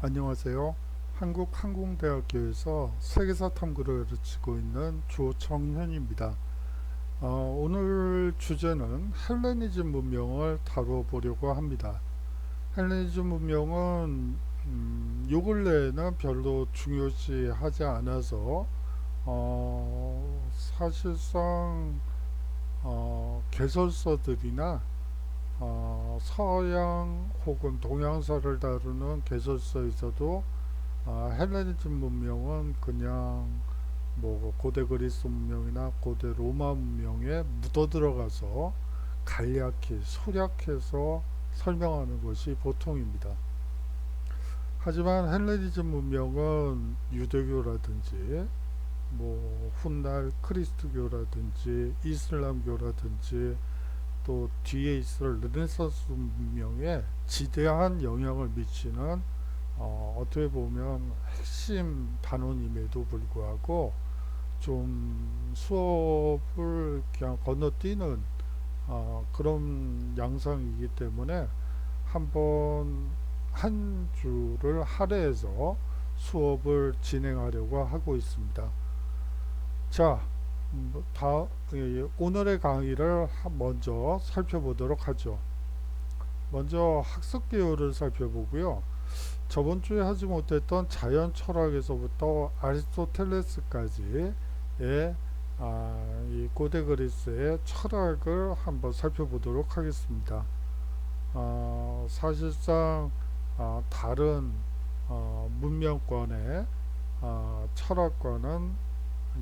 안녕하세요. 한국항공대학교에서 세계사 탐구를 가르치고 있는 조정현입니다. 오늘 주제는 헬레니즘 문명을 다뤄보려고 합니다. 헬레니즘 문명은 요 근래에는 별로 중요시하지 않아서 사실상 개설서들이나 서양 혹은 동양사를 다루는 개설서에서도 헬레니즘 문명은 그냥 뭐 고대 그리스 문명이나 고대 로마 문명에 묻어 들어가서 간략히 소략해서 설명하는 것이 보통입니다. 하지만 헬레니즘 문명은 유대교라든지 뭐 훗날 크리스트교라든지 이슬람교라든지 또 뒤에 있을 르네상스 문명에 지대한 영향을 미치는 어떻게 보면 핵심 단원임에도 불구하고 좀 수업을 그냥 건너뛰는 그런 양상이기 때문에 한번 한 주를 할애해서 수업을 진행하려고 하고 있습니다. 자, 오늘의 강의를 먼저 살펴보도록 하죠. 먼저 학습 개요를 살펴보고요. 저번 주에 하지 못했던 자연 철학에서부터 아리스토텔레스까지의 이 고대 그리스의 철학을 한번 살펴보도록 하겠습니다. 사실상 다른 문명권의 철학과는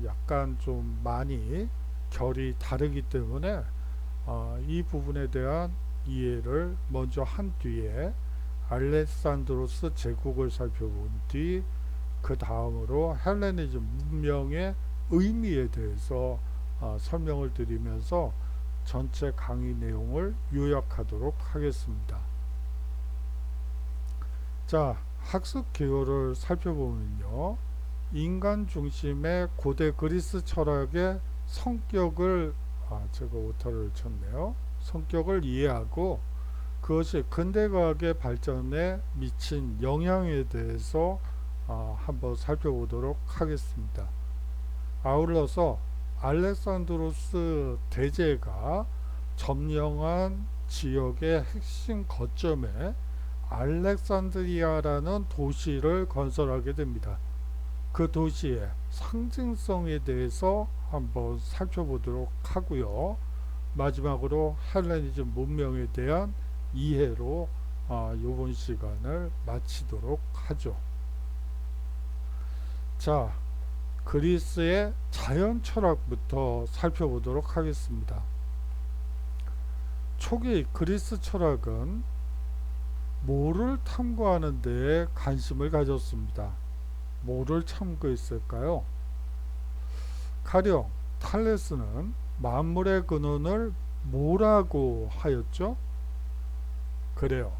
약간 좀 많이 결이 다르기 때문에 이 부분에 대한 이해를 먼저 한 뒤에 알렉산드로스 제국을 살펴본 뒤 그 다음으로 헬레니즘 문명의 의미에 대해서 설명을 드리면서 전체 강의 내용을 요약하도록 하겠습니다. 자, 학습 개요를 살펴보면요. 인간 중심의 고대 그리스 철학의 성격을 제가 오타를 쳤네요. 성격을 이해하고 그것이 근대과학의 발전에 미친 영향에 대해서 한번 살펴보도록 하겠습니다. 아울러서 알렉산드로스 대제가 점령한 지역의 핵심 거점에 알렉산드리아라는 도시를 건설하게 됩니다. 그 도시의 상징성에 대해서 한번 살펴보도록 하고요. 마지막으로 헬레니즘 문명에 대한 이해로 이번 시간을 마치도록 하죠. 자, 그리스의 자연 철학부터 살펴보도록 하겠습니다. 초기 그리스 철학은 뭐를 탐구하는 데에 관심을 가졌습니다. 뭐를 탐구했을까요? 가령 탈레스는 만물의 근원을 뭐라고 하였죠? 그래요.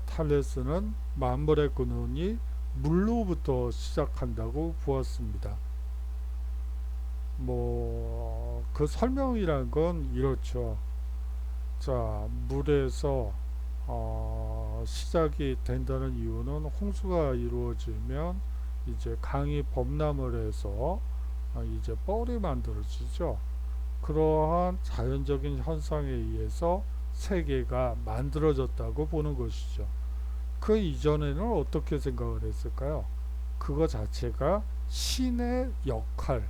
탈레스는 만물의 근원이 물로부터 시작한다고 보았습니다. 그 설명이란 건 이렇죠. 자, 물에서 시작이 된다는 이유는 홍수가 이루어지면 이제 강이 범람을 해서 이제 뻘이 만들어지죠. 그러한 자연적인 현상에 의해서 세계가 만들어졌다고 보는 것이죠. 그 이전에는 어떻게 생각을 했을까요? 그거 자체가 신의 역할,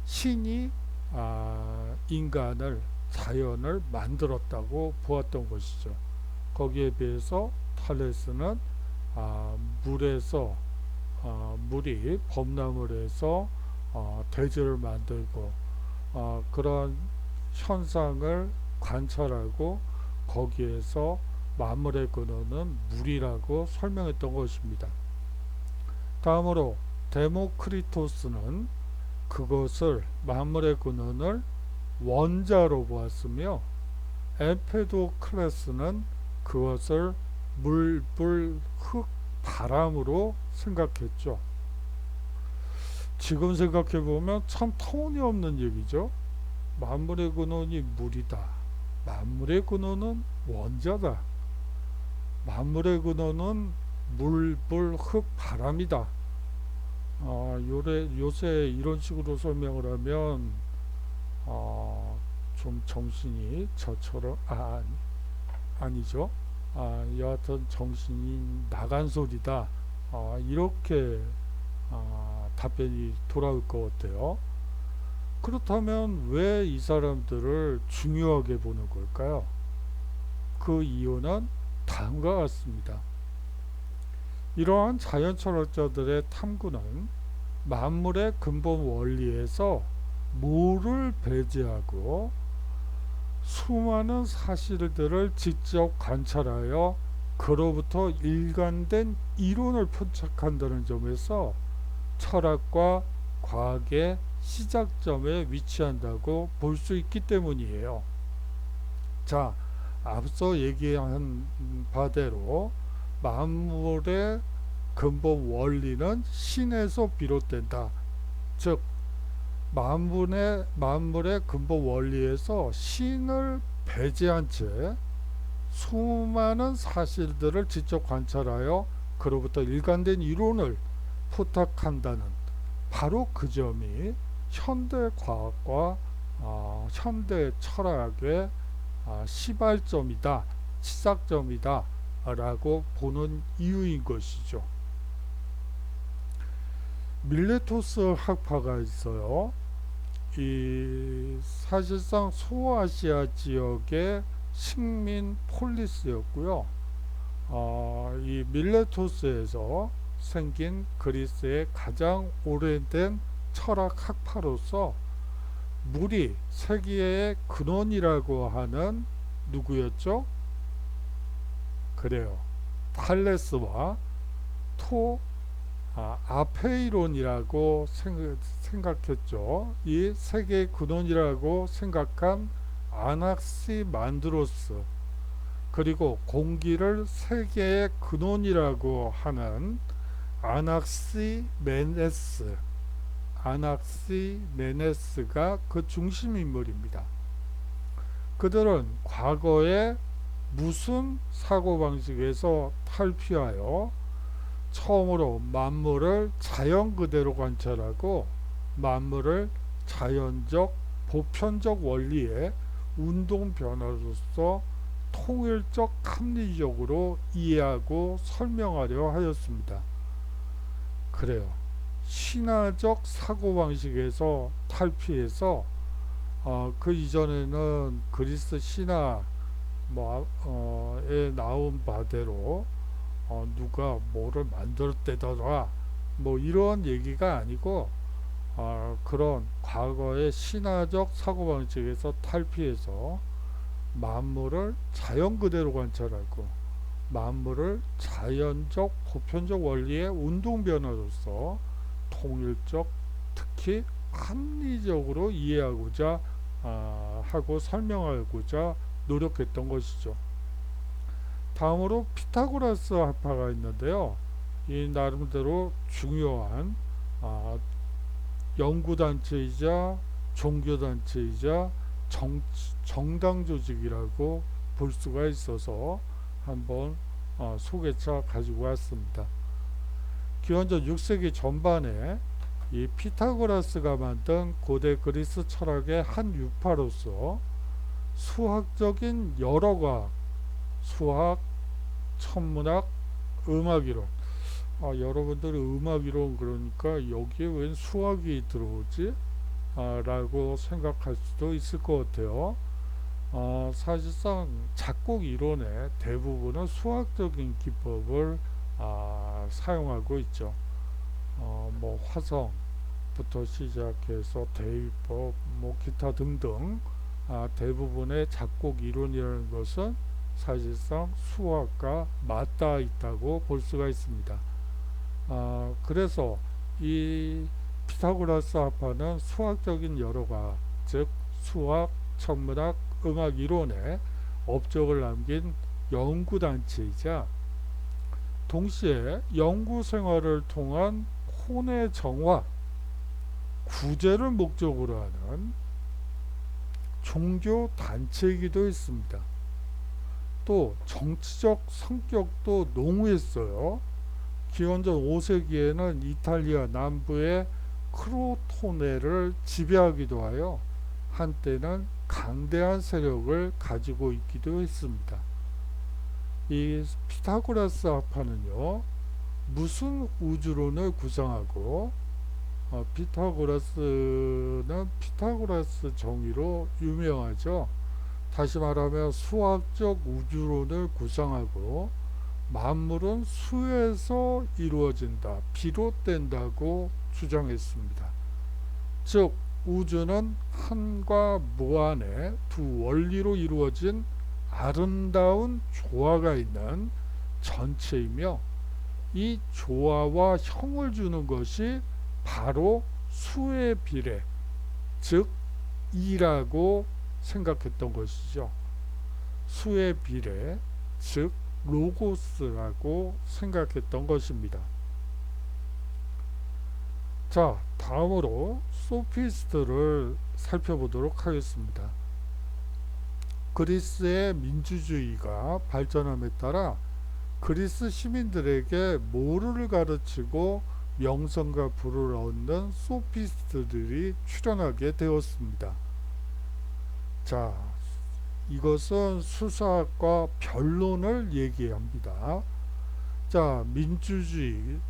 신이 인간을, 자연을 만들었다고 보았던 것이죠. 거기에 비해서 탈레스는 물에서 물이 범람을 해서 대지를 만들고 그런 현상을 관찰하고 거기에서 만물의 근원은 물이라고 설명했던 것입니다. 다음으로 데모크리토스는 그것을 만물의 근원을 원자로 보았으며 엠페도클레스는 그것을 물, 불, 흙, 바람으로 생각했죠. 지금 생각해보면 참 터무니없는 얘기죠. 만물의 근원이 물이다. 만물의 근원은 원자다. 만물의 근원은 물, 불, 흙, 바람이다. 요새 이런 식으로 설명을 하면 좀 정신이 저처럼 아니죠. 여하튼 정신이 나간 소리다. 이렇게 답변이 돌아올 것 같아요. 그렇다면 왜 이 사람들을 중요하게 보는 걸까요? 그 이유는 다음과 같습니다. 이러한 자연 철학자들의 탐구는 만물의 근본 원리에서 뭐를 배제하고 수많은 사실들을 직접 관찰하여 그로부터 일관된 이론을 포착한다는 점에서 철학과 과학의 시작점에 위치한다고 볼 수 있기 때문이에요. 자, 앞서 얘기한 바대로 만물의 근본 원리는 신에서 비롯된다. 즉, 만물의 근본 원리에서 신을 배제한 채 수많은 사실들을 직접 관찰하여 그로부터 일관된 이론을 포착한다는 바로 그 점이 현대 과학과 현대 철학의 시발점이다, 시작점이다 라고 보는 이유인 것이죠. 밀레토스 학파가 있어요. 이 사실상 소아시아 지역의 식민 폴리스였고요. 이 밀레토스에서 생긴 그리스의 가장 오래된 철학 학파로서 물이 세계의 근원이라고 하는 누구였죠? 그래요. 탈레스와 아페이론이라고 생각했죠. 이 세계의 근원이라고 생각한 아낙시만드로스, 그리고 공기를 세계의 근원이라고 하는 아낙시메네스가 그 중심 인물입니다. 그들은 과거에 무슨 사고방식에서 탈피하여 처음으로 만물을 자연 그대로 관찰하고 만물을 자연적 보편적 원리의 운동 변화로서 통일적 합리적으로 이해하고 설명하려 하였습니다. 그래요. 신화적 사고방식에서 탈피해서 그 이전에는 그리스 신화에 나온 바대로 누가 뭐를 만들었대더라 뭐 이런 얘기가 아니고 그런 과거의 신화적 사고방식에서 탈피해서 만물을 자연 그대로 관찰하고 만물을 자연적 보편적 원리의 운동 변화로서 통일적 특히 합리적으로 이해하고자 하고 설명하고자 노력했던 것이죠. 다음으로 피타고라스 학파가 있는데요. 이 나름대로 중요한 연구단체이자 종교단체이자 정당 조직이라고 볼 수가 있어서 한번 소개차 가지고 왔습니다. 기원전 6세기 전반에 이 피타고라스가 만든 고대 그리스 철학의 한 유파로서 수학적인 여러 과학, 수학, 천문학, 음악이론. 여러분들이 음악이론 그러니까 여기에 웬 수학이 들어오지? 라고 생각할 수도 있을 것 같아요. 사실상 작곡 이론의 대부분은 수학적인 기법을 사용하고 있죠. 뭐 화성부터 시작해서 대위법, 뭐 기타 등등 대부분의 작곡 이론이라는 것은 사실상 수학과 맞닿아 있다고 볼 수가 있습니다. 그래서 이 피타고라스 학파는 수학적인 여러 과학, 즉 수학, 천문학, 음악 이론에 업적을 남긴 연구단체이자 동시에 연구 생활을 통한 혼의 정화, 구제를 목적으로 하는 종교 단체이기도 했습니다. 또 정치적 성격도 농후했어요. 기원전 5세기에는 이탈리아 남부의 크로토네를 지배하기도 하여 한때는 강대한 세력을 가지고 있기도 했습니다. 이 피타고라스 합파는요, 무슨 우주론을 구성하고 피타고라스는 피타고라스 정의로 유명하죠. 다시 말하면 수학적 우주론을 구성하고 만물은 수에서 이루어진다, 비롯된다고 주장했습니다. 즉 우주는 한과 무한의 두 원리로 이루어진 아름다운 조화가 있는 전체이며 이 조화와 형을 주는 것이 바로 수의 비례, 즉 이라고 생각했던 것이죠. 수의 비례, 즉 로고스라고 생각했던 것입니다. 자, 다음으로 소피스트를 살펴보도록 하겠습니다. 그리스의 민주주의가 발전함에 따라 그리스 시민들에게 모르를 가르치고 명성과 부를 얻는 소피스트들이 출현하게 되었습니다. 자, 이것은 수사학과 변론을 얘기합니다. 자, 민주주의,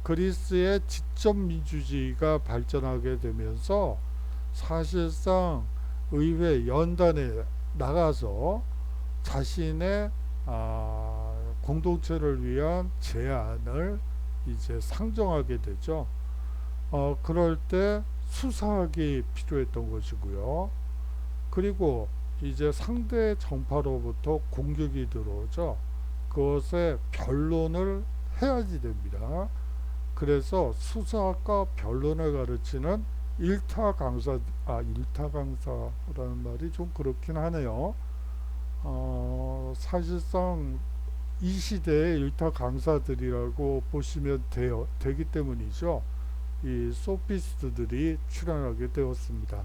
그리스의 지적 민주주의가 발전하게 되면서 사실상 의회 연단에 나가서 자신의 공동체를 위한 제안을 이제 상정하게 되죠. 그럴 때 수사학이 필요했던 것이고요. 그리고 이제 상대 정파로부터 공격이 들어오죠. 그것에 변론을 해야지 됩니다. 그래서 수사학과 변론을 가르치는 일타 강사라는 말이 좀 그렇긴 하네요. 사실상 이 시대의 일타 강사들이라고 보시면 되기 때문이죠. 이 소피스트들이 출현하게 되었습니다.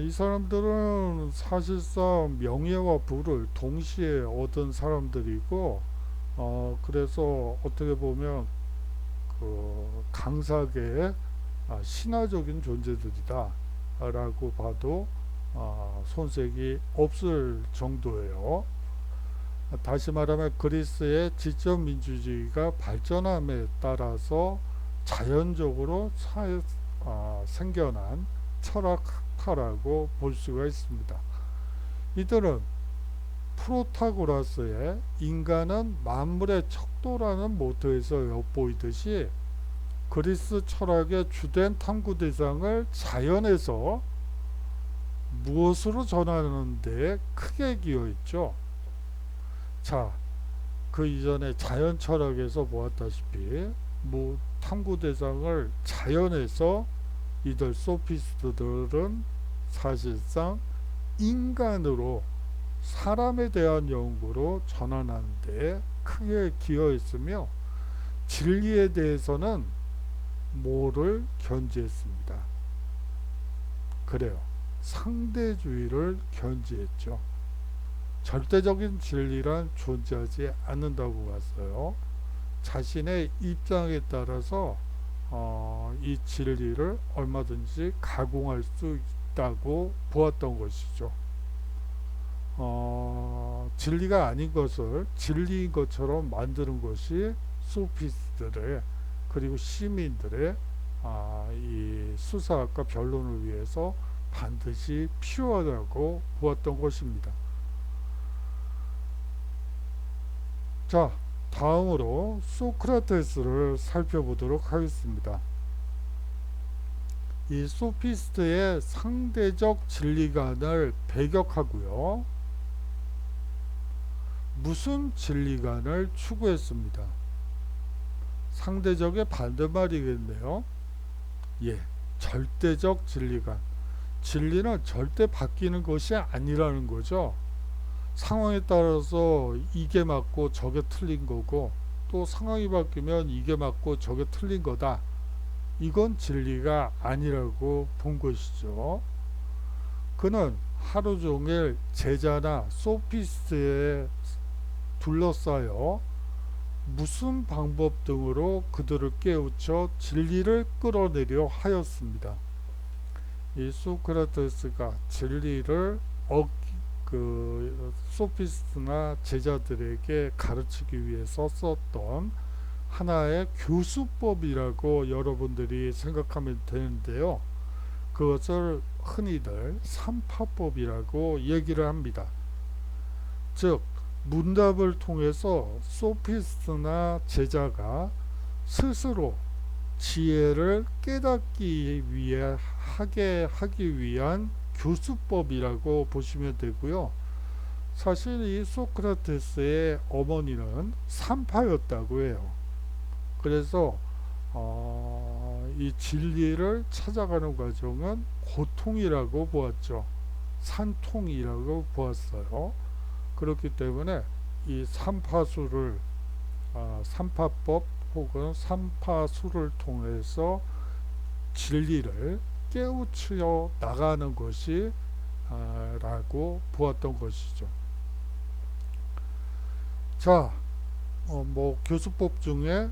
이 사람들은 사실상 명예와 부를 동시에 얻은 사람들이고, 그래서 어떻게 보면 그 강사계의 신화적인 존재들이다 라고 봐도 손색이 없을 정도예요. 다시 말하면 그리스의 지적 민주주의가 발전함에 따라서 자연적으로 생겨난 철학파라고 볼 수가 있습니다. 이들은 프로타고라스의 인간은 만물의 척도라는 모토에서 엿보이듯이 그리스 철학의 주된 탐구 대상을 자연에서 무엇으로 전하는 데 크게 기여했죠. 자, 그 이전에 자연 철학에서 보았다시피 탐구 대상을 자연에서 이들 소피스트들은 사실상 인간으로 사람에 대한 연구로 전환하는 데 크게 기여했으며 진리에 대해서는 뭐를 견지했습니다. 그래요. 상대주의를 견지했죠. 절대적인 진리란 존재하지 않는다고 봤어요. 자신의 입장에 따라서 이 진리를 얼마든지 가공할 수 있다고 보았던 것이죠. 진리가 아닌 것을 진리인 것처럼 만드는 것이 소피스트들의 그리고 시민들의 이 수사학과 변론을 위해서 반드시 필요하다고 보았던 것입니다. 자, 다음으로 소크라테스를 살펴보도록 하겠습니다. 이 소피스트의 상대적 진리관을 배격하고요. 무슨 진리관을 추구했습니다. 상대적의 반대말이겠네요. 예, 절대적 진리관. 진리는 절대 바뀌는 것이 아니라는 거죠. 상황에 따라서 이게 맞고 저게 틀린 거고, 또 상황이 바뀌면 이게 맞고 저게 틀린 거다. 이건 진리가 아니라고 본 것이죠. 그는 하루 종일 제자나 소피스트에 둘러싸여 무슨 방법 등으로 그들을 깨우쳐 진리를 끌어내려 하였습니다. 이 소크라테스가 진리를 소피스트나 제자들에게 가르치기 위해서 썼던 하나의 교수법이라고 여러분들이 생각하면 되는데요. 그것을 흔히들 삼파법이라고 얘기를 합니다. 즉 문답을 통해서 소피스트나 제자가 스스로 지혜를 깨닫기 위해 하기 위한 교수법이라고 보시면 되고요. 사실 이 소크라테스의 어머니는 산파였다고 해요. 그래서 이 진리를 찾아가는 과정은 고통이라고 보았죠. 산통이라고 보았어요. 그렇기 때문에 이 삼파법 혹은 삼파수를 통해서 진리를 깨우쳐 나가는 것이 라고 보았던 것이죠. 자, 뭐 교수법 중에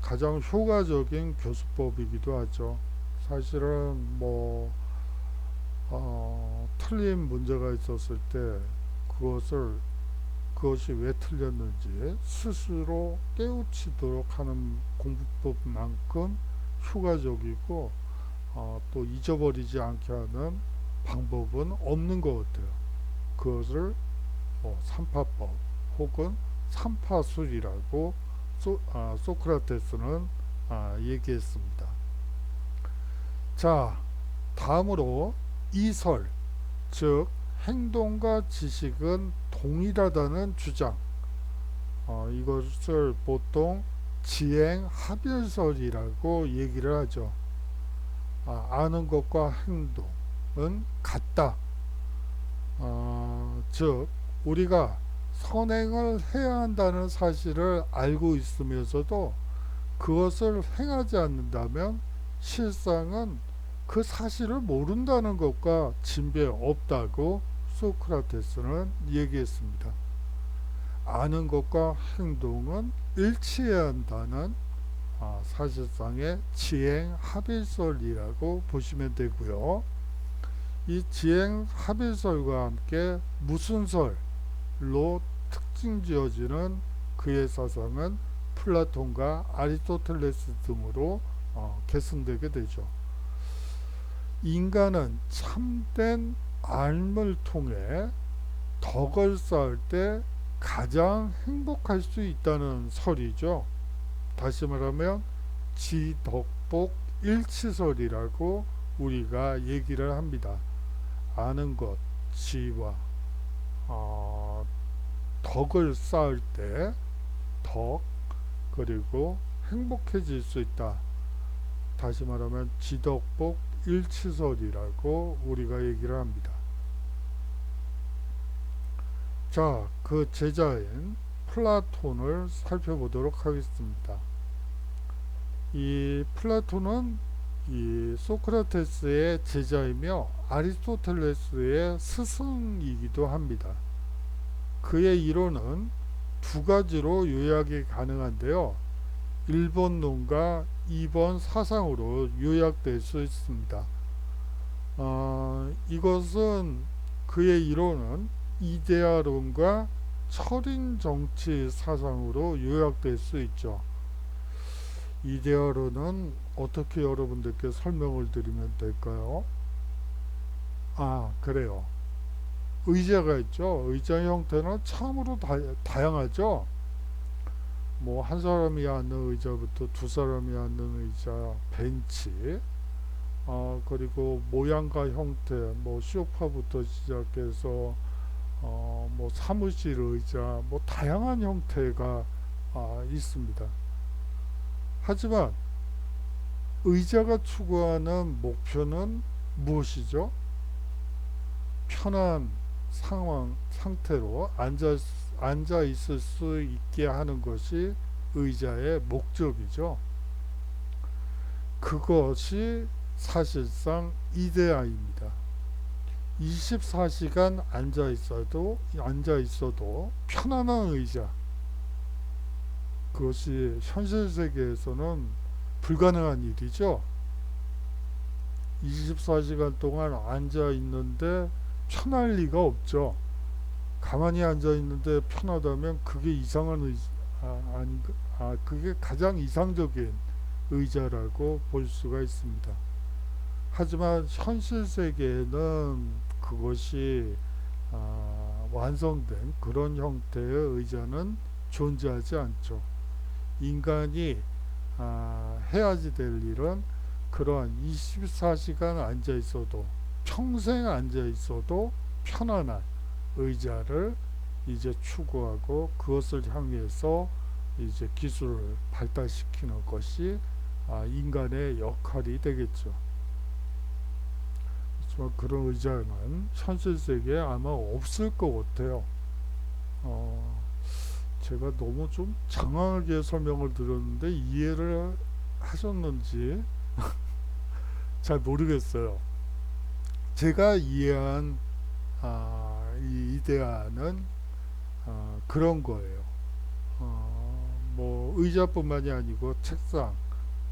가장 효과적인 교수법이기도 하죠. 사실은 뭐 틀린 문제가 있었을 때 그것이 왜 틀렸는지 스스로 깨우치도록 하는 공부법만큼 효과적이고 또 잊어버리지 않게 하는 방법은 없는 것 같아요. 그것을 삼파법 혹은 삼파술이라고 소크라테스는 얘기했습니다. 자, 다음으로 이설, 즉 행동과 지식은 동일하다는 주장. 이것을 보통 지행합일설이라고 얘기를 하죠. 아는 것과 행동은 같다. 즉 우리가 선행을 해야 한다는 사실을 알고 있으면서도 그것을 행하지 않는다면 실상은 그 사실을 모른다는 것과 진배 없다고 소크라테스는 얘기했습니다. 아는 것과 행동은 일치해야 한다는 사실상의 지행합일설이라고 보시면 되고요. 이 지행합일설과 함께 무순설로 특징 지어지는 그의 사상은 플라톤과 아리스토텔레스 등으로 계승되게 되죠. 인간은 참된 삶을 통해 덕을 쌓을 때 가장 행복할 수 있다는 설이죠. 다시 말하면 지덕복 일치설이라고 우리가 얘기를 합니다. 아는 것, 지와 덕을 쌓을 때 덕, 그리고 행복해질 수 있다. 다시 말하면 지덕복 일치설이라고 우리가 얘기를 합니다. 자, 그 제자인 플라톤을 살펴보도록 하겠습니다. 이 플라톤은 이 소크라테스의 제자이며 아리스토텔레스의 스승이기도 합니다. 그의 이론은 두 가지로 요약이 가능한데요. 1번론과 2번 사상으로 요약될 수 있습니다. 이것은 그의 이론은 이데아론과 철인 정치 사상으로 요약될 수 있죠. 이데아론은 어떻게 여러분들께 설명을 드리면 될까요? 그래요. 의자가 있죠. 의자 형태는 참으로 다양하죠. 뭐 한 사람이 앉는 의자부터 두 사람이 앉는 의자, 벤치, 그리고 모양과 형태, 뭐 소파부터 시작해서 뭐 사무실 의자, 뭐 다양한 형태가 있습니다. 하지만 의자가 추구하는 목표는 무엇이죠? 편한 상태로 앉아 있을 수 있게 하는 것이 의자의 목적이죠. 그것이 사실상 이데아입니다. 24시간 앉아 있어도 편안한 의자, 그것이 현실 세계에서는 불가능한 일이죠. 24시간 동안 앉아 있는데 편할 리가 없죠. 가만히 앉아 있는데 편하다면 그게 이상한 아닌가? 그게 가장 이상적인 의자라고 볼 수가 있습니다. 하지만 현실 세계에는 그것이 완성된 그런 형태의 의자는 존재하지 않죠. 인간이 해야지 될 일은 그러한 24시간 앉아 있어도 평생 앉아 있어도 편안한 의자를 이제 추구하고 그것을 향해서 이제 기술을 발달시키는 것이 인간의 역할이 되겠죠. 하지만 그런 의자는 현실 세계에 아마 없을 것 같아요. 어, 제가 너무 좀 장황하게 설명을 드렸는데 이해를 하셨는지 잘 모르겠어요. 제가 이해한 이 이데아는 그런 거예요. 뭐 의자뿐만이 아니고 책상,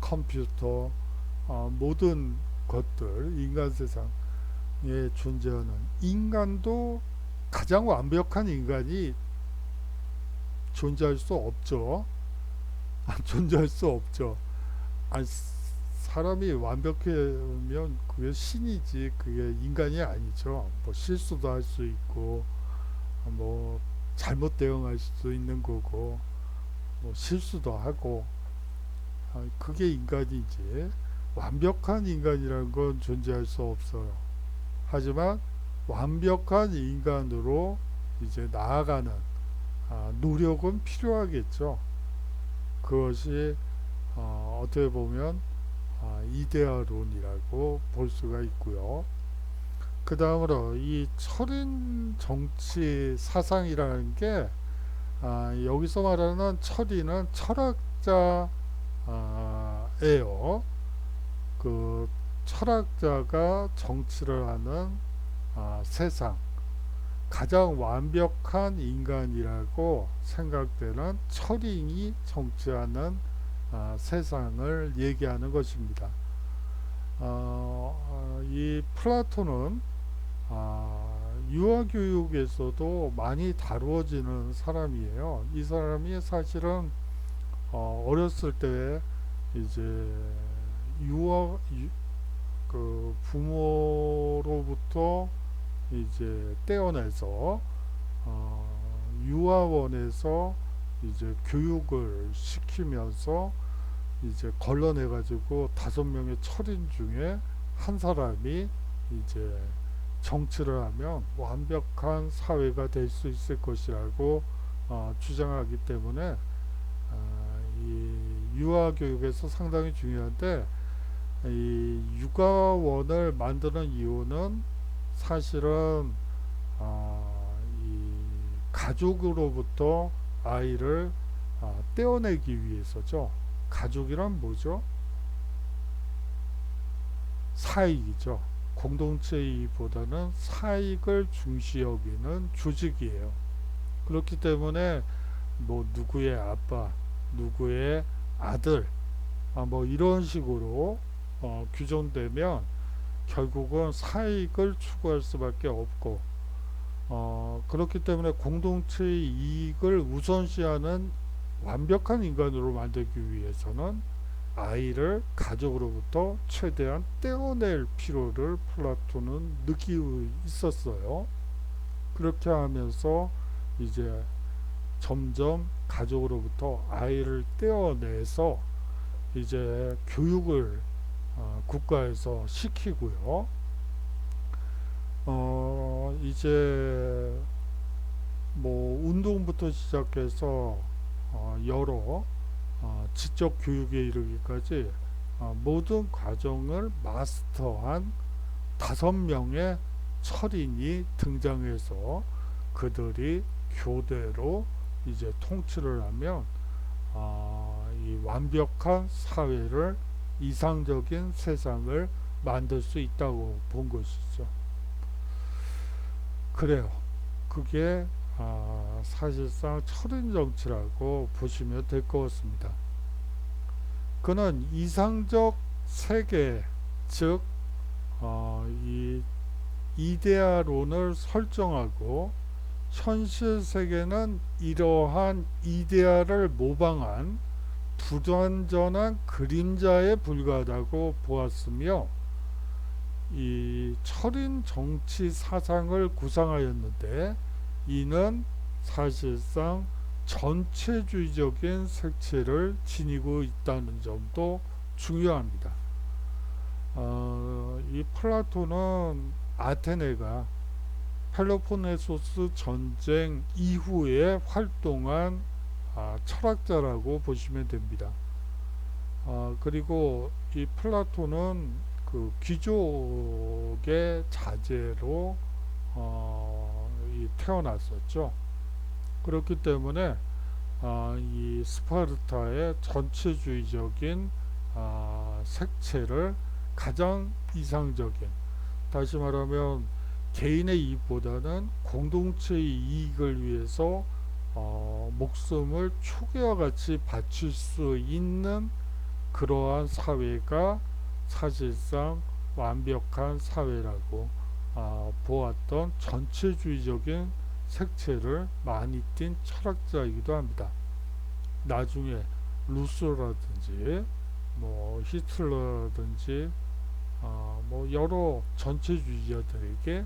컴퓨터, 모든 것들 인간 세상에 존재하는 인간도 가장 완벽한 인간이 존재할 수 없죠. 존재할 수 없죠. 아니, 사람이 완벽하면 그게 신이지 그게 인간이 아니죠. 뭐 실수도 할 수 있고 뭐 잘못 대응할 수도 있는 거고 뭐 실수도 하고 그게 인간이지 완벽한 인간이라는 건 존재할 수 없어요. 하지만 완벽한 인간으로 이제 나아가는 노력은 필요하겠죠. 그것이 어떻게 보면 이데아론이라고 볼 수가 있고요. 그 다음으로 이 철인 정치 사상이라는 게 여기서 말하는 철인은 철학자예요. 그 철학자가 정치를 하는 세상 가장 완벽한 인간이라고 생각되는 철인이 정치하는 세상을 얘기하는 것입니다. 이 플라톤은 유아교육에서도 많이 다루어지는 사람이에요. 이 사람이 사실은 어렸을 때 이제 그 부모로부터 이제 떼어내서 유아원에서 이제 교육을 시키면서 이제 걸러내 가지고 5명의 철인 중에 한 사람이 이제 정치를 하면 완벽한 사회가 될 수 있을 것이라고 주장하기 때문에 이 유아 교육에서 상당히 중요한데 이 육아원을 만드는 이유는 사실은 이 가족으로부터 아이를 떼어내기 위해서죠. 가족이란 뭐죠? 사익이죠. 공동체이보다는 사익을 중시 여기는 조직이에요. 그렇기 때문에 뭐 누구의 아빠, 누구의 아들, 뭐 이런 식으로 규정되면 결국은 사익을 추구할 수밖에 없고 그렇기 때문에 공동체의 이익을 우선시하는 완벽한 인간으로 만들기 위해서는 아이를 가족으로부터 최대한 떼어낼 필요를 플라톤은 느끼고 있었어요. 그렇게 하면서 이제 점점 가족으로부터 아이를 떼어내서 이제 교육을 국가에서 시키고요. 이제 뭐 운동부터 시작해서 여러 지적 교육에 이르기까지 모든 과정을 마스터한 5명의 철인이 등장해서 그들이 교대로 이제 통치를 하면 이 완벽한 사회를 이상적인 세상을 만들 수 있다고 본 것이죠. 그래요. 그게 사실상 철인 정치라고 보시면 될 것 같습니다. 그는 이상적 세계, 즉 이 이데아론을 설정하고 현실 세계는 이러한 이데아를 모방한 불완전한 그림자에 불과하다고 보았으며, 이 철인 정치 사상을 구상하였는데 이는 사실상 전체주의적인 색채를 지니고 있다는 점도 중요합니다. 이 플라톤은 아테네가 펠로폰네소스 전쟁 이후에 활동한 철학자라고 보시면 됩니다. 그리고 이 플라톤은 그 귀족의 자제로 태어났었죠. 그렇기 때문에 이 스파르타의 전체주의적인 색채를 가장 이상적인, 다시 말하면 개인의 이익보다는 공동체의 이익을 위해서 목숨을 초계와 같이 바칠 수 있는 그러한 사회가 사실상 완벽한 사회라고 보았던 전체주의적인 색채를 많이 띤 철학자이기도 합니다. 나중에 루소라든지 뭐 히틀러라든지 뭐 여러 전체주의자들에게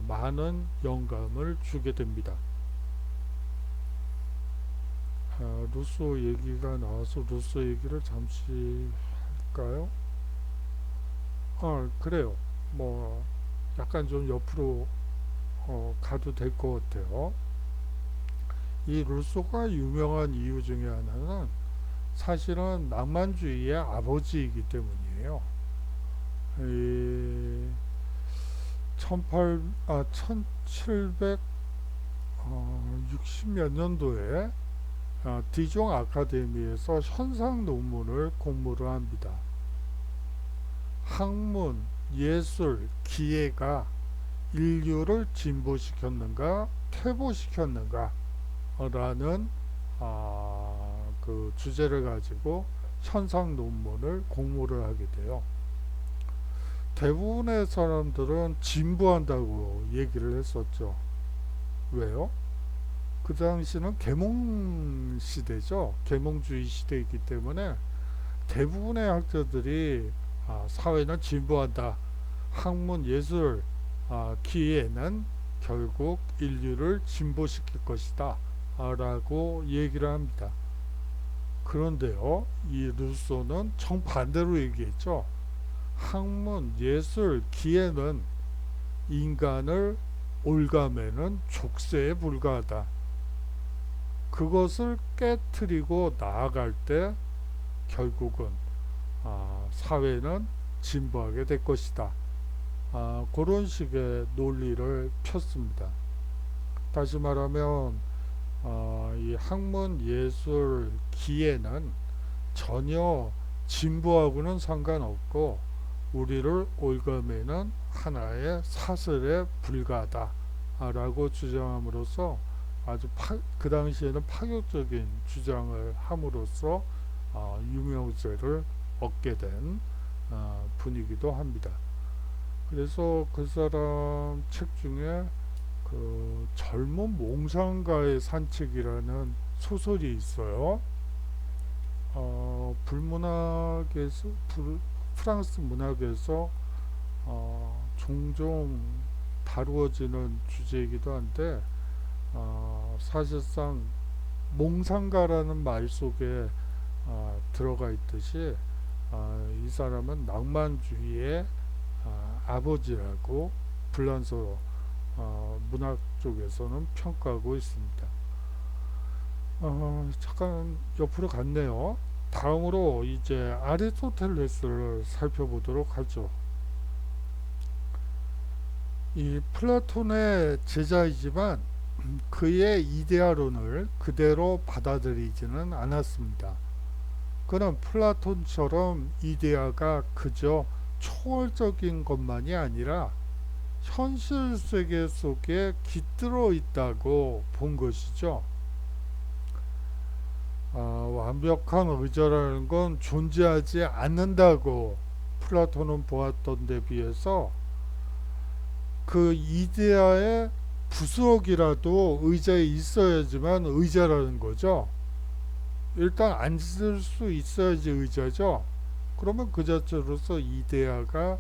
많은 영감을 주게 됩니다. 루소 얘기가 나와서 루소 얘기를 잠시 할까요? 그래요. 뭐 약간 좀 옆으로 가도 될 것 같아요. 이 루소가 유명한 이유 중에 하나는 사실은 낭만주의의 아버지이기 때문이에요. 이 1760 몇 년도에 디종 아카데미에서 현상 논문을 공모를 합니다. 학문, 예술, 기회가 인류를 진보시켰는가 퇴보시켰는가 라는 그 주제를 가지고 현상 논문을 공모를 하게 돼요. 대부분의 사람들은 진보한다고 얘기를 했었죠. 왜요? 그 당시는 계몽 시대죠. 계몽주의 시대이기 때문에 대부분의 학자들이 사회는 진보한다. 학문, 예술, 기회는 결국 인류를 진보시킬 것이다. 라고 얘기를 합니다. 그런데요, 이 루소는 정반대로 얘기했죠. 학문, 예술, 기회는 인간을 올가매는 족쇄에 불과하다. 그것을 깨트리고 나아갈 때 결국은 사회는 진보하게 될 것이다. 그런 식의 논리를 폈습니다. 다시 말하면 이 학문, 예술, 기회는 전혀 진보하고는 상관없고 우리를 올가매는 하나의 사슬에 불과하다 라고 주장함으로써 아주 그 당시에는 파격적인 주장을 함으로써 유명세를 얻게 된 분이기도 합니다. 그래서 그 사람 책 중에 그 젊은 몽상가의 산책이라는 소설이 있어요. 불문학에서 프랑스 문학에서 종종 다루어지는 주제이기도 한데 사실상 몽상가라는 말 속에 들어가 있듯이 이 사람은 낭만주의의 아버지라고 불란서 문학 쪽에서는 평가하고 있습니다. 잠깐 옆으로 갔네요. 다음으로 이제 아리스토텔레스를 살펴보도록 하죠. 이 플라톤의 제자이지만 그의 이데아론을 그대로 받아들이지는 않았습니다. 그는 플라톤처럼 이데아가 그저 초월적인 것만이 아니라 현실 세계 속에 깃들어 있다고 본 것이죠. 완벽한 의자라는 건 존재하지 않는다고 플라톤은 보았던 데 비해서 그 이데아의 부스럭이라도 의자에 있어야지만 의자라는 거죠. 일단 앉을 수 있어야지 의자죠. 그러면 그 자체로서 이데아가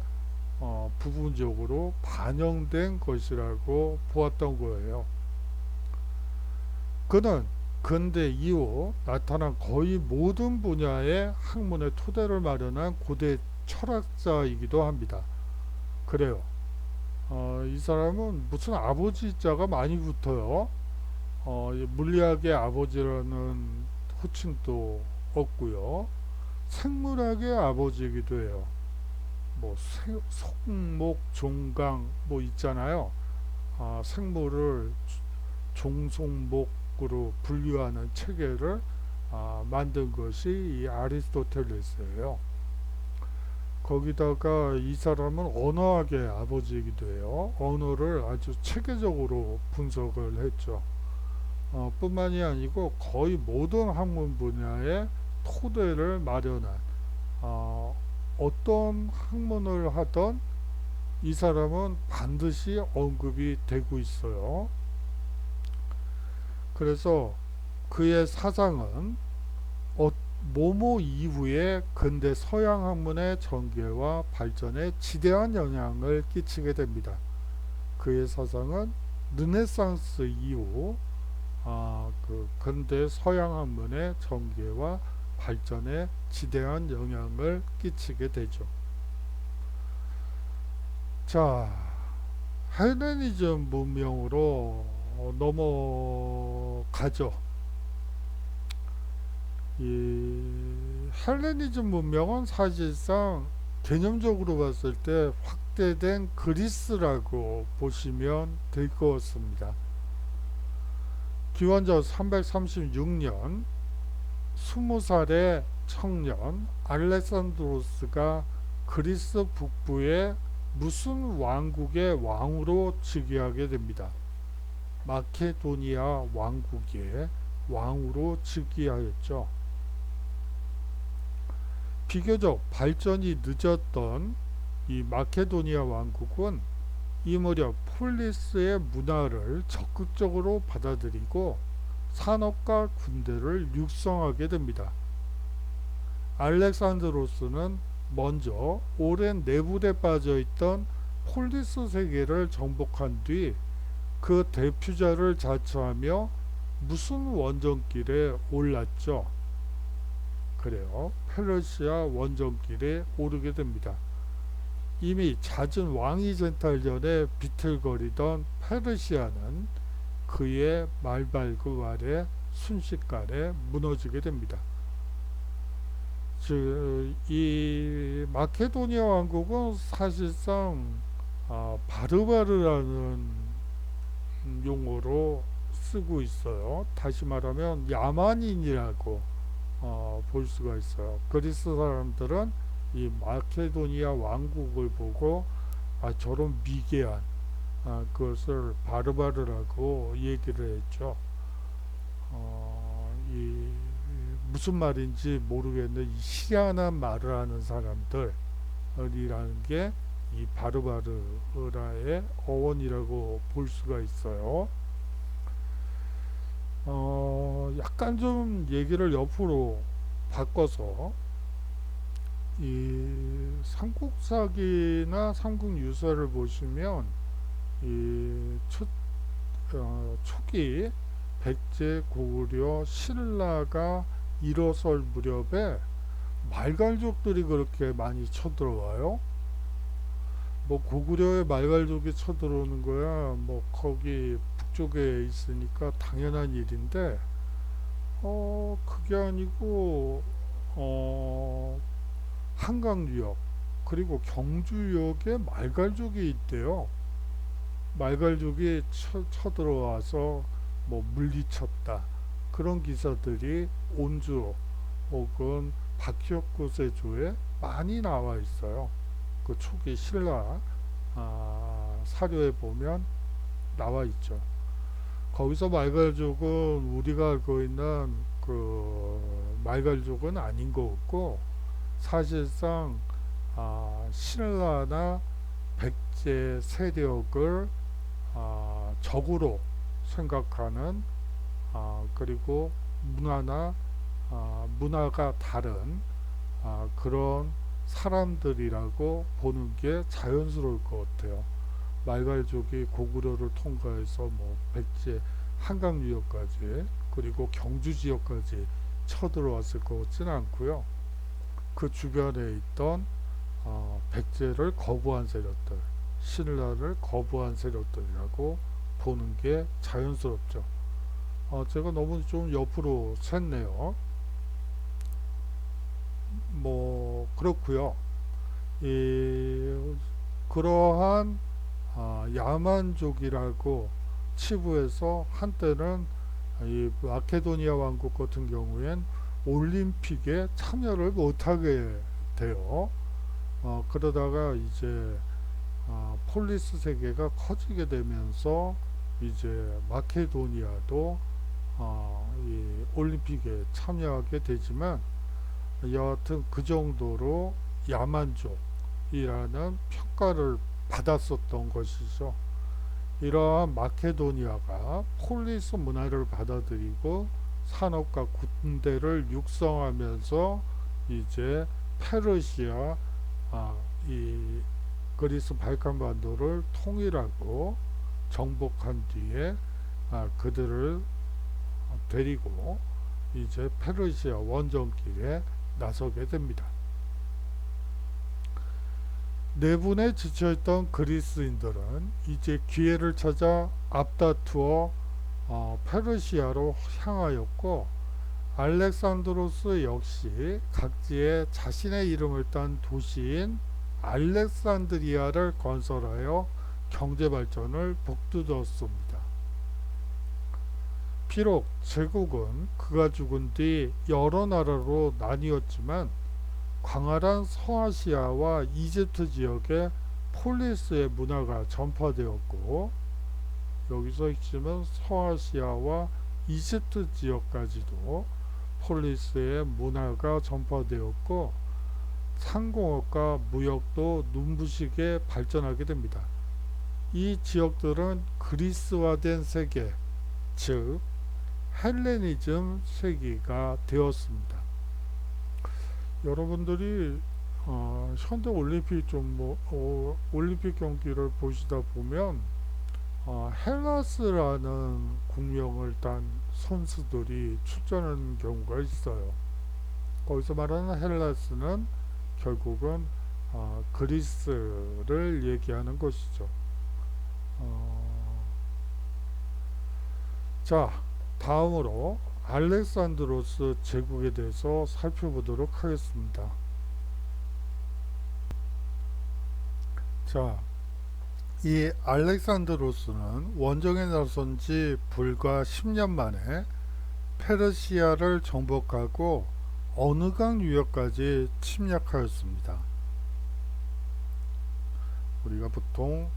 부분적으로 반영된 것이라고 보았던 거예요. 그는 근대 이후 나타난 거의 모든 분야의 학문의 토대를 마련한 고대 철학자이기도 합니다. 그래요. 이 사람은 무슨 아버지 자가 많이 붙어요. 물리학의 아버지라는 호칭도 얻고요. 생물학의 아버지이기도 해요. 뭐 속목, 종강 뭐 있잖아요. 생물을 종속목으로 분류하는 체계를 만든 것이 이 아리스토텔레스예요. 거기다가 이 사람은 언어학의 아버지이기도 해요. 언어를 아주 체계적으로 분석을 했죠. 뿐만이 아니고 거의 모든 학문 분야의 토대를 마련한 어떤 학문을 하던 이 사람은 반드시 언급이 되고 있어요. 그래서 그의 사상은 모모 이후에 근대 서양 학문의 전개와 발전에 지대한 영향을 끼치게 됩니다. 그의 사상은 르네상스 이후 그 근대 서양 학문의 전개와 발전에 지대한 영향을 끼치게 되죠. 자, 헬레니즘 문명으로 넘어가죠. 이 헬레니즘 문명은 사실상 개념적으로 봤을 때 확대된 그리스라고 보시면 될 것 같습니다. 기원전 336년 20살의 청년 알렉산드로스가 그리스 북부의 무슨 왕국의 왕으로 즉위하게 됩니다. 마케도니아 왕국의 왕으로 즉위하였죠. 비교적 발전이 늦었던 이 마케도니아 왕국은 이 무렵 폴리스의 문화를 적극적으로 받아들이고 산업과 군대를 육성하게 됩니다. 알렉산드로스는 먼저 오랜 내부에 빠져있던 폴리스 세계를 정복한 뒤 그 대표자를 자처하며 무슨 원정길에 올랐죠. 그래요. 페르시아 원정길에 오르게 됩니다. 이미 잦은 왕위 쟁탈 전에 비틀거리던 페르시아는 그의 말발굽 아래 순식간에 무너지게 됩니다. 즉, 이 마케도니아 왕국은 사실상 바르바르라는 용어로 쓰고 있어요. 다시 말하면 야만인이라고 볼 수가 있어요. 그리스 사람들은 이 마케도니아 왕국을 보고 저런 미개한 그것을 바르바르라고 얘기를 했죠. 이 무슨 말인지 모르겠는데 이 희한한 말을 하는 사람들이라는 게 이 바르바르라의 어원이라고 볼 수가 있어요. 약간 좀 얘기를 옆으로 바꿔서 이 삼국사기나 삼국유사를 보시면 이 초기 백제 고구려 신라가 일어설 무렵에 말갈족들이 그렇게 많이 쳐들어와요. 뭐 고구려의 말갈족이 쳐들어오는 거야 뭐 거기 북쪽에 있으니까 당연한 일인데 그게 아니고 한강유역 그리고 경주역에 말갈족이 있대요. 말갈족이 쳐들어와서 뭐 물리쳤다 그런 기사들이 온주 혹은 박희혁 고세조에 많이 나와 있어요. 그 초기 신라 사료에 보면 나와 있죠. 거기서 말갈족은 우리가 알고 있는 그 말갈족은 아닌 것 같고, 사실상 신라나 백제 세력을 적으로 생각하는, 그리고 문화가 다른 그런 사람들이라고 보는 게 자연스러울 것 같아요. 말갈족이 고구려를 통과해서 뭐 백제 한강 유역까지, 그리고 경주 지역까지 쳐들어왔을 것 같지는 않고요. 그 주변에 있던 백제를 거부한 세력들, 신라를 거부한 세력들이라고 보는 게 자연스럽죠. 제가 너무 좀 옆으로 샜네요. 뭐 그렇고요. 그러한 야만족이라고 치부해서 한때는 이 마케도니아 왕국 같은 경우엔 올림픽에 참여를 못하게 돼요. 그러다가 이제 폴리스 세계가 커지게 되면서 이제 마케도니아도 이 올림픽에 참여하게 되지만, 여하튼 그 정도로 야만족이라는 평가를 받았었던 것이죠. 이러한 마케도니아가 폴리스 문화를 받아들이고 산업과 군대를 육성하면서 이제 페르시아, 이 그리스 발칸반도를 통일하고 정복한 뒤에 그들을 데리고 이제 페르시아 원정길에 나서게 됩니다. 내분에 지쳐있던 그리스인들은 이제 기회를 찾아 앞다투어 페르시아로 향하였고, 알렉산드로스 역시 각지에 자신의 이름을 딴 도시인 알렉산드리아를 건설하여 경제 발전을 북돋웠습니다. 비록 제국은 그가 죽은 뒤 여러 나라로 나뉘었지만, 광활한 서아시아와 이집트 지역에 폴리스의 문화가 전파되었고, 여기서 핵심은 서아시아와 이집트 지역까지도 폴리스의 문화가 전파되었고, 상공업과 무역도 눈부시게 발전하게 됩니다. 이 지역들은 그리스화된 세계, 즉 헬레니즘 세기가 되었습니다. 여러분들이 현대 올림픽 올림픽 경기를 보시다 보면 헬라스라는 국명을 딴 선수들이 출전하는 경우가 있어요. 거기서 말하는 헬라스는 결국은 그리스를 얘기하는 것이죠. 자, 다음으로 알렉산드로스 제국에 대해서 살펴보도록 하겠습니다. 자, 이 알렉산드로스는 원정에 나선 지 불과 10년 만에 페르시아를 정복하고 어느강 유역까지 침략하였습니다. 우리가 보통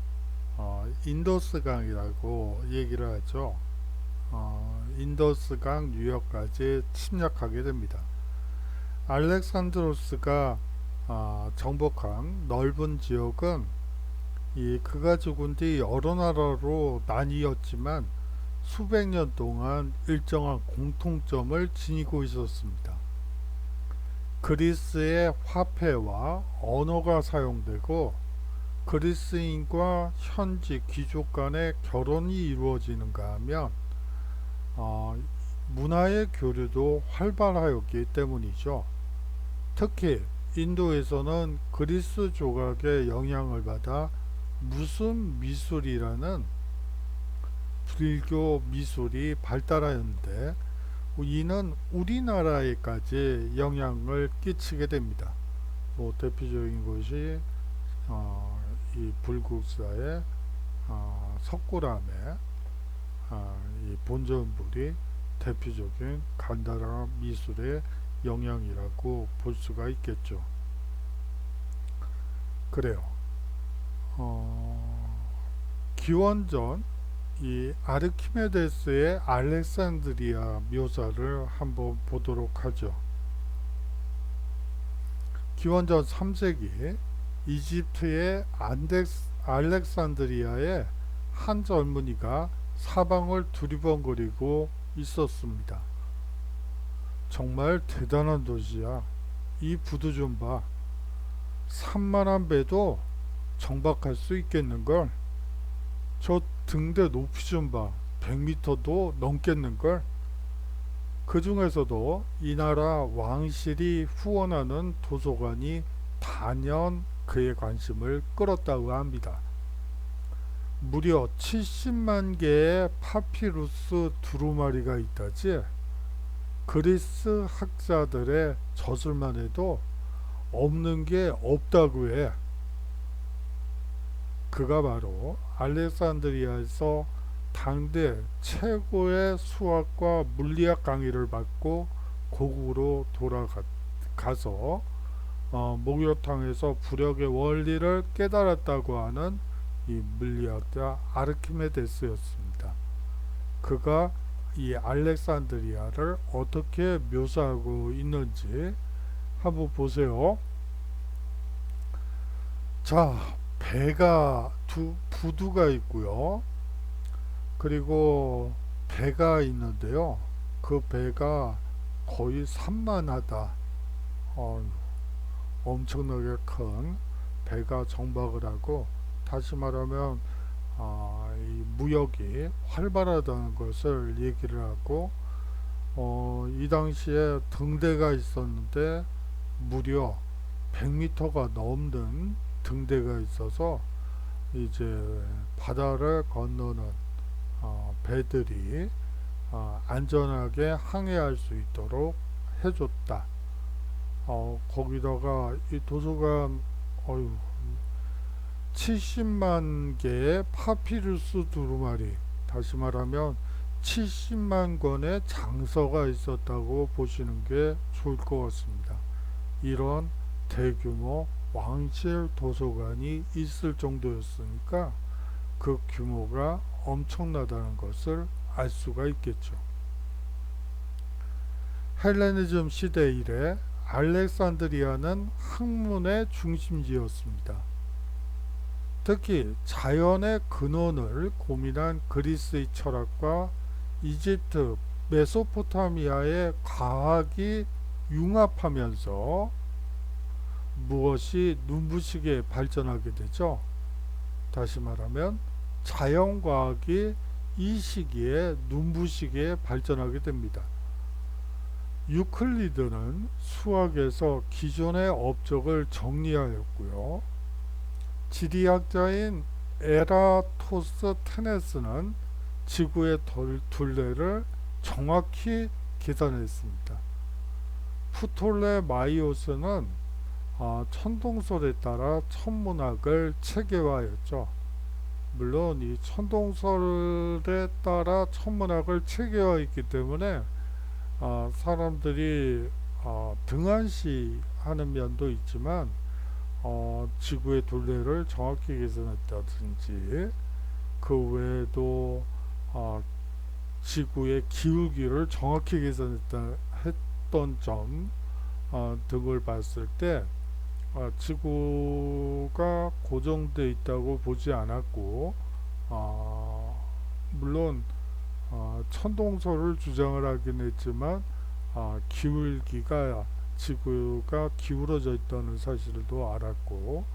인더스강이라고 얘기를 하죠. 인더스강 유역까지 침략하게 됩니다. 알렉산드로스가 정복한 넓은 지역은 그가 죽은 뒤 여러 나라로 나뉘었지만 수백 년 동안 일정한 공통점을 지니고 있었습니다. 그리스의 화폐와 언어가 사용되고, 그리스인과 현지 귀족 간의 결혼이 이루어지는가 하면 문화의 교류도 활발하였기 때문이죠. 특히 인도에서는 그리스 조각의 영향을 받아 무슨 미술이라는 불교 미술이 발달하였는데, 이는 우리나라에까지 영향을 끼치게 됩니다. 대표적인 것이 이 불국사의 석굴암의 이 본전불이 대표적인 간다라 미술의 영향이라고 볼 수가 있겠죠. 그래요. 기원전 이 아르키메데스의 알렉산드리아 묘사를 한번 보도록 하죠. 기원전 3세기 이집트의 알렉산드리아에 한 젊은이가 사방을 두리번거리고 있었습니다. 정말 대단한 도시야. 이 부두 좀 봐. 산만한 배도 정박할 수 있겠는걸? 저 등대 높이 좀 봐. 100m도 넘겠는걸? 그 중에서도 이 나라 왕실이 후원하는 도서관이 단연 그의 관심을 끌었다고 합니다. 무려 70만 개의 파피루스 두루마리가 있다지. 그리스 학자들의 저술만 해도 없는 게 없다고 해. 그가 바로 알렉산드리아에서 당대 최고의 수학과 물리학 강의를 받고 고국으로 돌아가서 목욕탕에서 부력의 원리를 깨달았다고 하는 이 물리학자 아르키메데스였습니다. 그가 이 알렉산드리아를 어떻게 묘사하고 있는지 한번 보세요. 자, 배가 부두가 있고요. 그리고 배가 있는데요. 그 배가 거의 산만하다. 엄청나게 큰 배가 정박을 하고, 다시 말하면 이 무역이 활발하다는 것을 얘기를 하고, 이 당시에 등대가 있었는데 무려 100m가 넘는 등대가 있어서 이제 바다를 건너는 배들이 안전하게 항해할 수 있도록 해줬다. 거기다가 이 도서관 70만 개의 파피루스 두루마리, 다시 말하면 70만 권의 장서가 있었다고 보시는 게 좋을 것 같습니다. 이런 대규모 왕실 도서관이 있을 정도였으니까 그 규모가 엄청나다는 것을 알 수가 있겠죠. 헬레니즘 시대 이래 알렉산드리아는 학문의 중심지였습니다. 특히 자연의 근원을 고민한 그리스의 철학과 이집트, 메소포타미아의 과학이 융합하면서 무엇이 눈부시게 발전하게 되죠. 다시 말하면 자연과학이 이 시기에 눈부시게 발전하게 됩니다. 유클리드는 수학에서 기존의 업적을 정리하였고요. 지리학자인 에라토스테네스는 지구의 둘레를 정확히 계산했습니다. 프톨레마이오스는 천동설에 따라 천문학을 체계화했죠. 물론 이 천동설에 따라 천문학을 체계화했기 때문에 사람들이 등한시하는 면도 있지만 지구의 둘레를 정확히 계산했다든지, 그 외에도 지구의 기울기를 정확히 계산했던 점 등을 봤을 때 지구가 고정되어 있다고 보지 않았고, 물론 천동설을 주장을 하긴 했지만 기울기가 지구가 기울어져 있다는 사실도 알았고,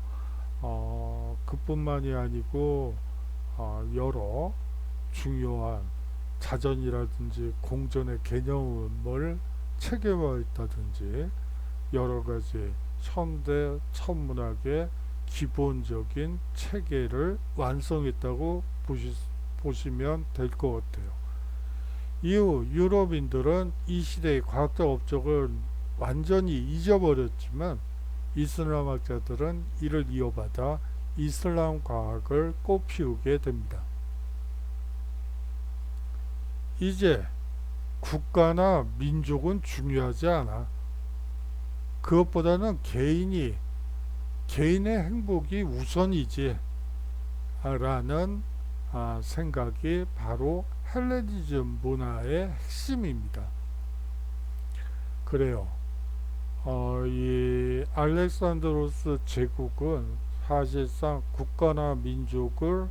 그뿐만이 아니고 여러 중요한 자전이라든지 공전의 개념을 체계화했다든지 여러가지 현대 천문학의 기본적인 체계를 완성했다고 보시면 될 것 같아요. 이후 유럽인들은 이 시대의 과학적 업적을 완전히 잊어버렸지만 이슬람 학자들은 이를 이어받아 이슬람 과학을 꽃피우게 됩니다. 이제 국가나 민족은 중요하지 않아. 그것보다는 개인의 행복이 우선이지. 라는 생각이 바로 헬레니즘 문화의 핵심입니다. 그래요. 이 알렉산드로스 제국은 사실상 국가나 민족을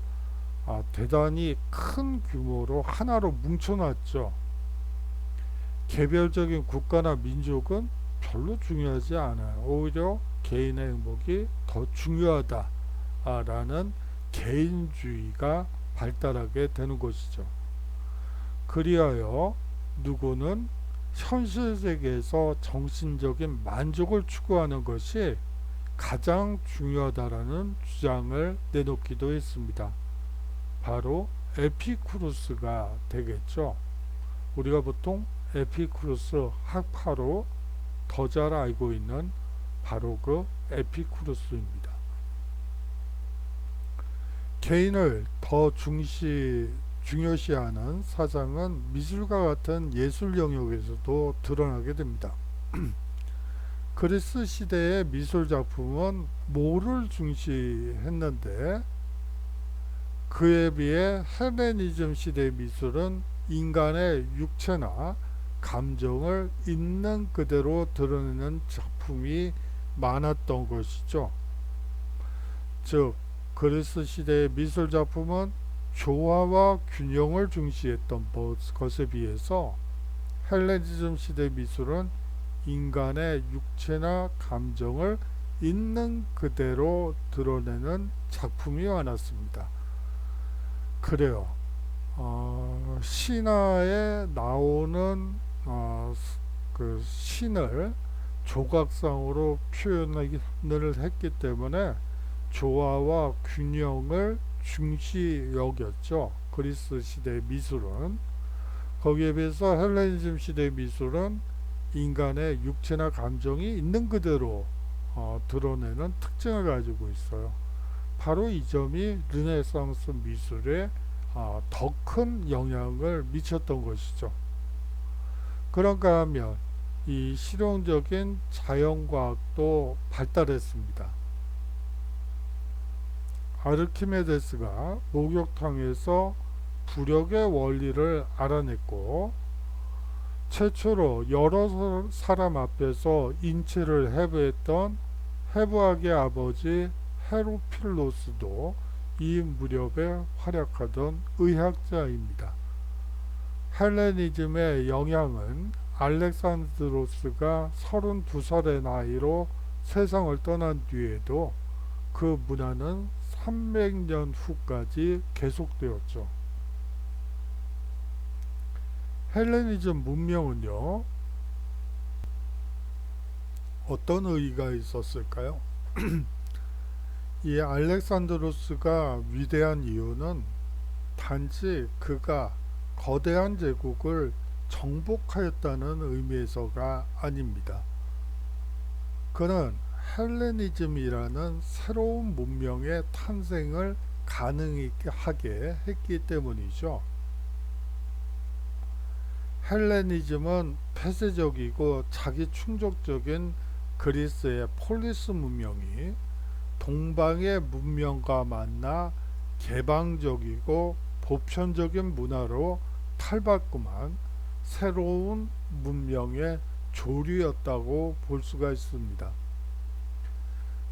대단히 큰 규모로 하나로 뭉쳐놨죠. 개별적인 국가나 민족은 별로 중요하지 않아요. 오히려 개인의 행복이 더 중요하다라는 개인주의가 발달하게 되는 것이죠. 그리하여 누구는 현실 세계에서 정신적인 만족을 추구하는 것이 가장 중요하다라는 주장을 내놓기도 했습니다. 바로 에피쿠로스가 되겠죠. 우리가 보통 에피쿠로스 학파로 더 잘 알고 있는 바로 그 에피쿠로스입니다. 개인을 더 중요시하는 사상은 미술과 같은 예술 영역에서도 드러나게 됩니다. 그리스 시대의 미술 작품은 뭐를 중시했는데 그에 비해 헬레니즘 시대의 미술은 인간의 육체나 감정을 있는 그대로 드러내는 작품이 많았던 것이죠. 즉 그리스 시대의 미술 작품은 조화와 균형을 중시했던 것에 비해서 헬레니즘 시대 미술은 인간의 육체나 감정을 있는 그대로 드러내는 작품이 많았습니다. 그래요. 신화에 나오는 그 신을 조각상으로 표현을 했기 때문에 조화와 균형을 중시 여겼죠. 그리스 시대 미술은. 거기에 비해서 헬레니즘 시대 미술은 인간의 육체나 감정이 있는 그대로 드러내는 특징을 가지고 있어요. 바로 이 점이 르네상스 미술에 더 큰 영향을 미쳤던 것이죠. 그런가 하면 이 실용적인 자연과학도 발달했습니다. 아르키메데스가 목욕탕에서 부력의 원리를 알아냈고 최초로 여러 사람 앞에서 인체를 해부했던 해부학의 아버지 헤로필로스도 이 무렵에 활약하던 의학자입니다. 헬레니즘의 영향은 알렉산드로스가 32살의 나이로 세상을 떠난 뒤에도 그 문화는 300년 후까지 계속되었죠. 헬레니즘 문명은요, 어떤 의의가 있었을까요? 이 알렉산드로스가 위대한 이유는 단지 그가 거대한 제국을 정복하였다는 의미에서가 아닙니다. 그는 헬레니즘이라는 새로운 문명의 탄생을 가능하게 했기 때문이죠. 헬레니즘은 폐쇄적이고 자기 충족적인 그리스의 폴리스 문명이 동방의 문명과 만나 개방적이고 보편적인 문화로 탈바꿈한 새로운 문명의 조류였다고 볼 수가 있습니다.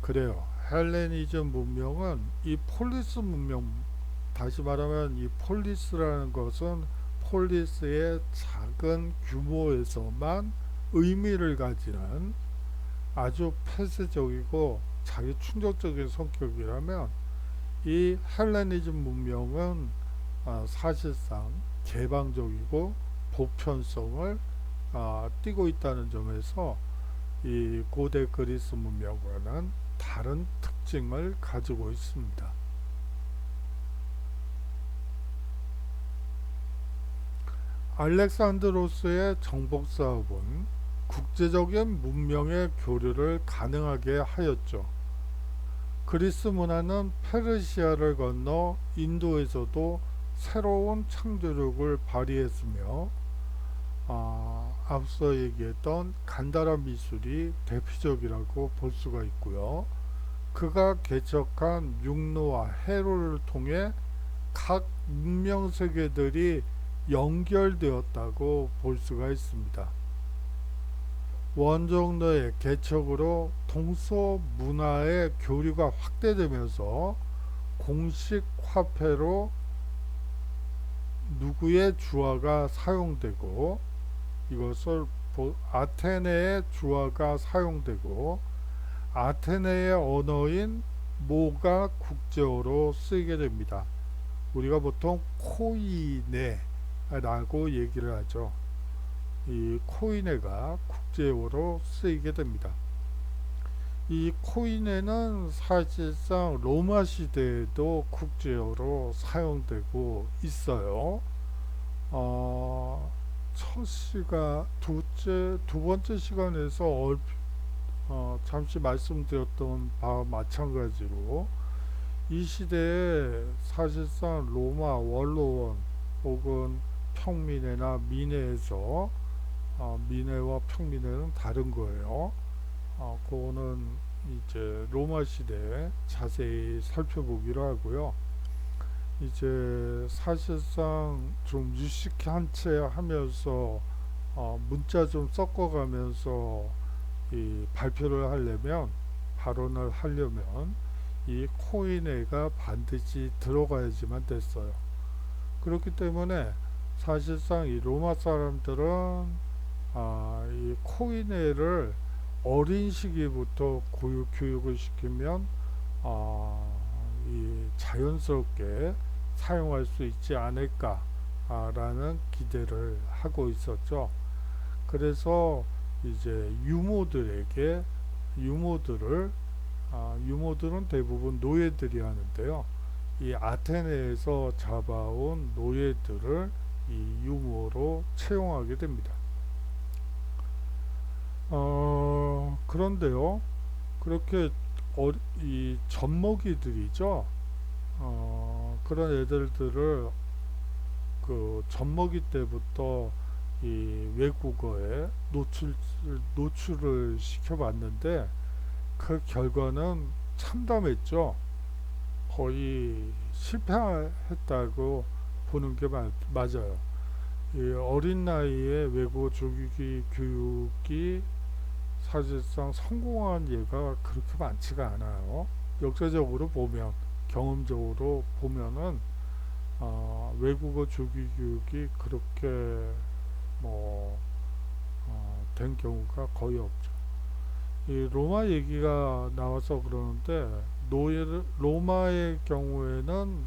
그래요. 헬레니즘 문명은 이 폴리스 문명, 다시 말하면 이 폴리스라는 것은 폴리스의 작은 규모에서만 의미를 가지는 아주 폐쇄적이고 자기 충족적인 성격이라면 이 헬레니즘 문명은 사실상 개방적이고 보편성을 띠고 있다는 점에서 이 고대 그리스 문명과는 다른 특징을 가지고 있습니다. 알렉산드로스의 정복 사업은 국제적인 문명의 교류를 가능하게 하였죠. 그리스 문화는 페르시아를 건너 인도에서도 새로운 창조력을 발휘했으며 앞서 얘기했던 간다라 미술이 대표적이라고 볼 수가 있고요. 그가 개척한 육로와 해로를 통해 각 문명 세계들이 연결되었다고 볼 수가 있습니다. 원정로의 개척으로 동서 문화의 교류가 확대되면서 공식 화폐로 누구의 주화가 사용되고, 이것을 아테네의 주화가 사용되고, 아테네의 언어인 모가 국제어로 쓰이게 됩니다. 우리가 보통 코이네라고 얘기를 하죠. 이 코이네가 국제어로 쓰이게 됩니다. 이 코이네는 사실상 로마 시대에도 국제어로 사용되고 있어요. 두 번째 시간에서 잠시 말씀드렸던 바와 마찬가지로 이 시대에 사실상 로마 원로원 혹은 평민회나 민회에서 민회와 평민회는 다른 거예요. 그거는 이제 로마 시대에 자세히 살펴보기로 하고요. 이제 사실상 좀 유식한 채 하면서 문자 좀 섞어가면서 이 발표를 하려면, 발언을 하려면 이 코인회가 반드시 들어가야지만 됐어요. 그렇기 때문에 사실상 이 로마 사람들은 이 코인회를 어린 시기부터 교육을 시키면 이 자연스럽게 사용할 수 있지 않을까라는 기대를 하고 있었죠. 그래서 이제 유모들은 대부분 노예들이 하는데요. 이 아테네에서 잡아온 노예들을 이 유모로 채용하게 됩니다. 그런데요, 그렇게 이 젖먹이들이죠. 그런 애들들을 그 젖먹이 때부터 이 외국어에 노출을 시켜봤는데 그 결과는 참담했죠. 거의 실패했다고 보는 게 맞아요. 이 어린 나이에 외국어 조기 교육이 사실상 성공한 예가 그렇게 많지가 않아요. 역사적으로 보면, 경험적으로 보면은 외국어 조기 교육이 그렇게 된 경우가 거의 없죠. 이 로마 얘기가 나와서 그러는데, 로마의 경우에는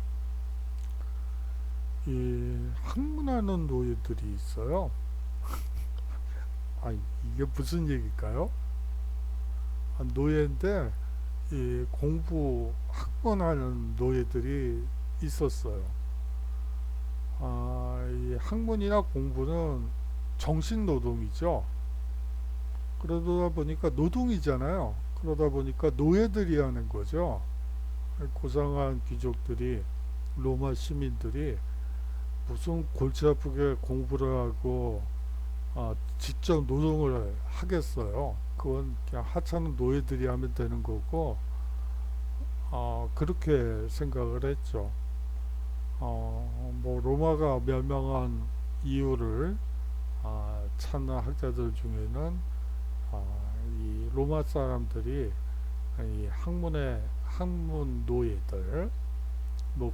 이 학문하는 노예들이 있어요. 이게 무슨 얘기일까요? 노예인데 이 학문하는 노예들이 있었어요. 이 학문이나 공부는 정신 노동이죠. 그러다 보니까 노동이잖아요. 그러다 보니까 노예들이 하는 거죠. 고상한 귀족들이, 로마 시민들이 무슨 골치 아프게 공부를 하고 직접 노동을 하겠어요. 그건 그냥 하찮은 노예들이 하면 되는 거고, 그렇게 생각을 했죠. 로마가 멸망한 이유를 찾는 학자들 중에는 이 로마 사람들이 이 학문 노예들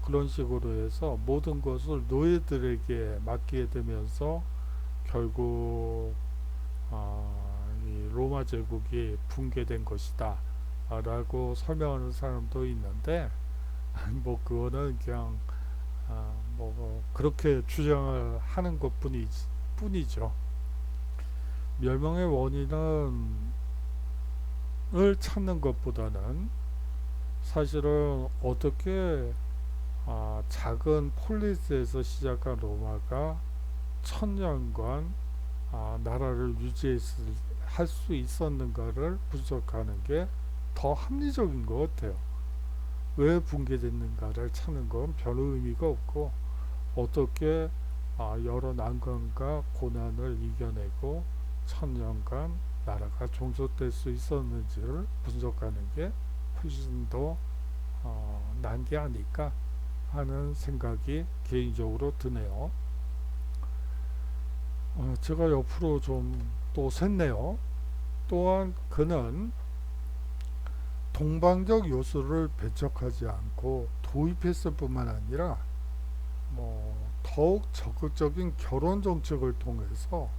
그런 식으로 해서 모든 것을 노예들에게 맡기게 되면서 결국 이 로마 제국이 붕괴된 것이다 라고 설명하는 사람도 있는데, 그거는 그냥 그렇게 주장을 하는 것 뿐이죠. 멸망의 원인을 찾는 것보다는 사실은 어떻게 작은 폴리스에서 시작한 로마가 1000년간 나라를 유지할 수 있었는가를 분석하는 게 더 합리적인 것 같아요. 왜 붕괴됐는가를 찾는 건 별 의미가 없고, 어떻게 여러 난관과 고난을 이겨내고 1000년간 나라가 종속될 수 있었는지를 분석하는 게 훨씬 더 난 게 아닐까 하는 생각이 개인적으로 드네요. 제가 옆으로 좀 또 샜네요. 또한 그는 동방적 요소를 배척하지 않고 도입했을 뿐만 아니라 더욱 적극적인 결혼 정책을 통해서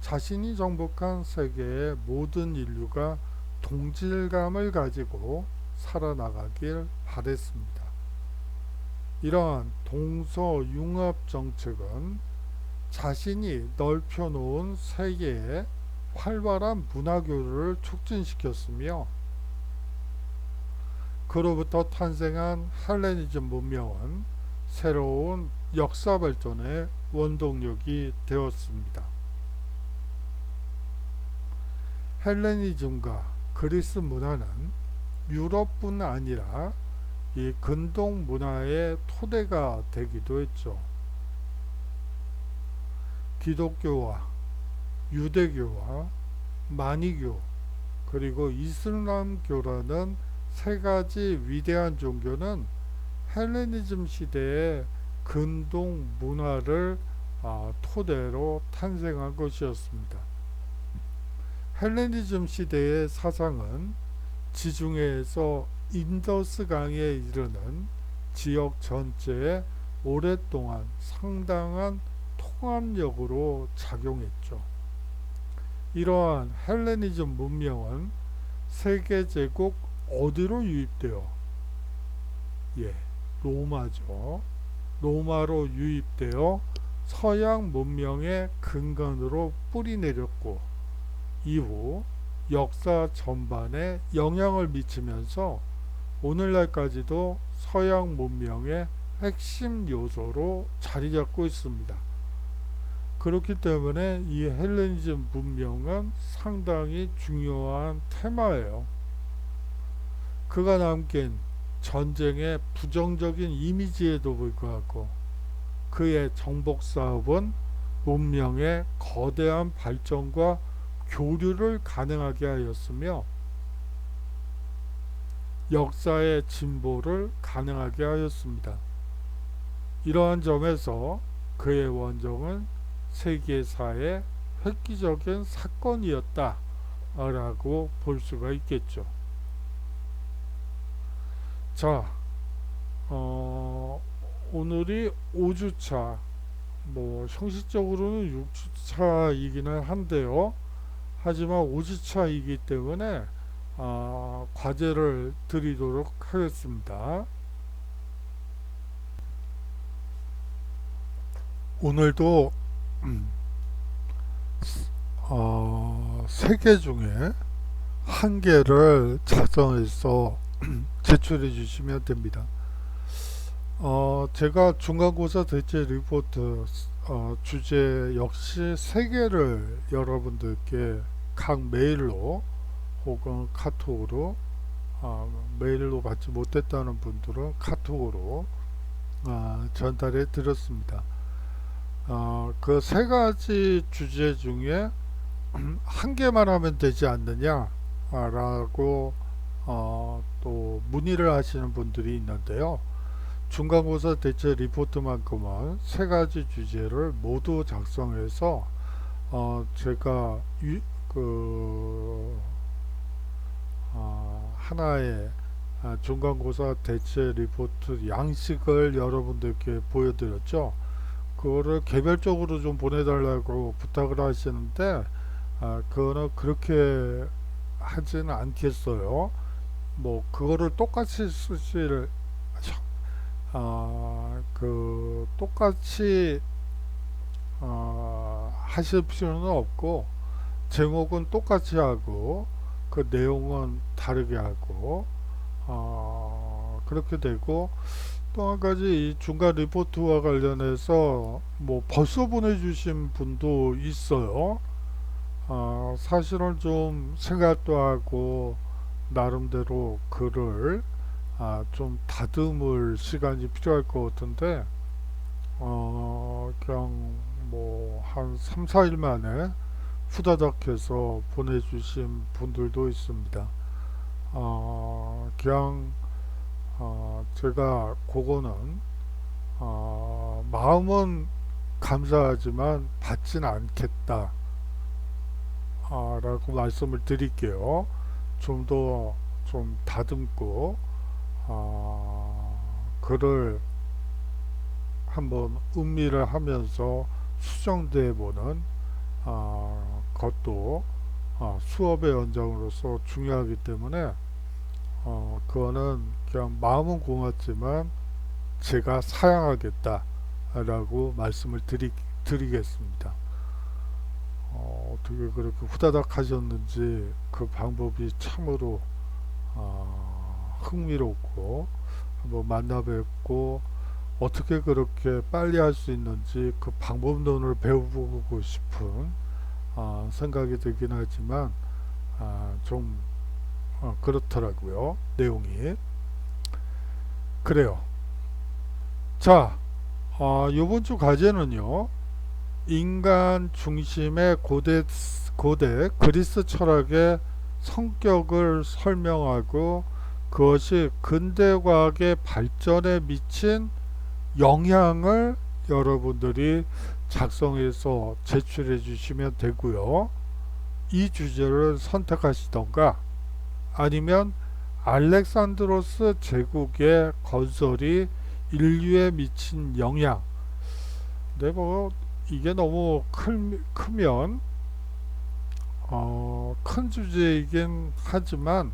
자신이 정복한 세계의 모든 인류가 동질감을 가지고 살아나가길 바랬습니다. 이러한 동서융합 정책은 자신이 넓혀놓은 세계의 활발한 문화교류를 촉진시켰으며 그로부터 탄생한 헬레니즘 문명은 새로운 역사 발전의 원동력이 되었습니다. 헬레니즘과 그리스 문화는 유럽뿐 아니라 이 근동 문화의 토대가 되기도 했죠. 기독교와 유대교와 마니교 그리고 이슬람교라는 세 가지 위대한 종교는 헬레니즘 시대의 근동 문화를 토대로 탄생한 것이었습니다. 헬레니즘 시대의 사상은 지중해에서 인더스강에 이르는 지역 전체에 오랫동안 상당한 통합력으로 작용했죠. 이러한 헬레니즘 문명은 세계제국 어디로 유입되어? 로마죠. 로마로 유입되어 서양 문명의 근간으로 뿌리내렸고 이후 역사 전반에 영향을 미치면서 오늘날까지도 서양 문명의 핵심 요소로 자리 잡고 있습니다. 그렇기 때문에 이 헬레니즘 문명은 상당히 중요한 테마예요. 그가 남긴 전쟁의 부정적인 이미지에도 불구하고 그의 정복 사업은 문명의 거대한 발전과 교류를 가능하게 하였으며 역사의 진보를 가능하게 하였습니다. 이러한 점에서 그의 원정은 세계사의 획기적인 사건이었다 라고 볼 수가 있겠죠. 자, 오늘이 5주차, 형식적으로는 6주차이기는 한데요. 하지만 5주차이기 때문에 과제를 드리도록 하겠습니다. 오늘도 3개 중에 1개를 작성해서 제출해 주시면 됩니다. 제가 중간고사 대체 리포트 주제 역시 3개를 여러분들께 각 메일로 혹은 카톡으로 메일로 받지 못했다는 분들은 카톡으로 전달해 드렸습니다. 그 3가지 주제 중에 1개만 하면 되지 않느냐 라고 또 문의를 하시는 분들이 있는데요. 중간고사 대체 리포트만큼은 3가지 주제를 모두 작성해서 제가 하나의 중간고사 대체 리포트 양식을 여러분들께 보여드렸죠. 그거를 개별적으로 좀 보내달라고 부탁을 하시는데 그거는 그렇게 하지는 않겠어요. 그거를 똑같이 쓰실 똑같이 하실 필요는 없고 제목은 똑같이 하고 그 내용은 다르게 하고 그렇게 되고 또 한 가지 이 중간 리포트와 관련해서 벌써 보내주신 분도 있어요. 사실은 좀 생각도 하고 나름대로 글을 좀 다듬을 시간이 필요할 것 같은데 그냥 한 3, 4일 만에 후다닥 해서 보내주신 분들도 있습니다. 그냥 제가 그거는 마음은 감사하지만 받지는 않겠다 라고 말씀을 드릴게요. 좀 더 좀 다듬고 글을 한번 음미를 하면서 수정돼 보는 것도 수업의 연장으로서 중요하기 때문에 그거는 그냥 마음은 고맙지만 제가 사양하겠다 라고 말씀을 드리겠습니다. 어떻게 그렇게 후다닥 하셨는지 그 방법이 참으로 흥미롭고 한번 만나 뵙고 어떻게 그렇게 빨리 할 수 있는지 그 방법론을 배워보고 싶은 생각이 들긴 하지만 좀 그렇더라고요. 내용이. 그래요. 자, 요번 주 과제는요. 인간 중심의 고대 그리스 철학의 성격을 설명하고 그것이 근대 과학의 발전에 미친 영향을 여러분들이 작성해서 제출해 주시면 되고요. 이 주제를 선택하시던가 아니면 알렉산드로스 제국의 건설이 인류에 미친 영향. 근데 뭐 이게 너무 크면 큰 주제이긴 하지만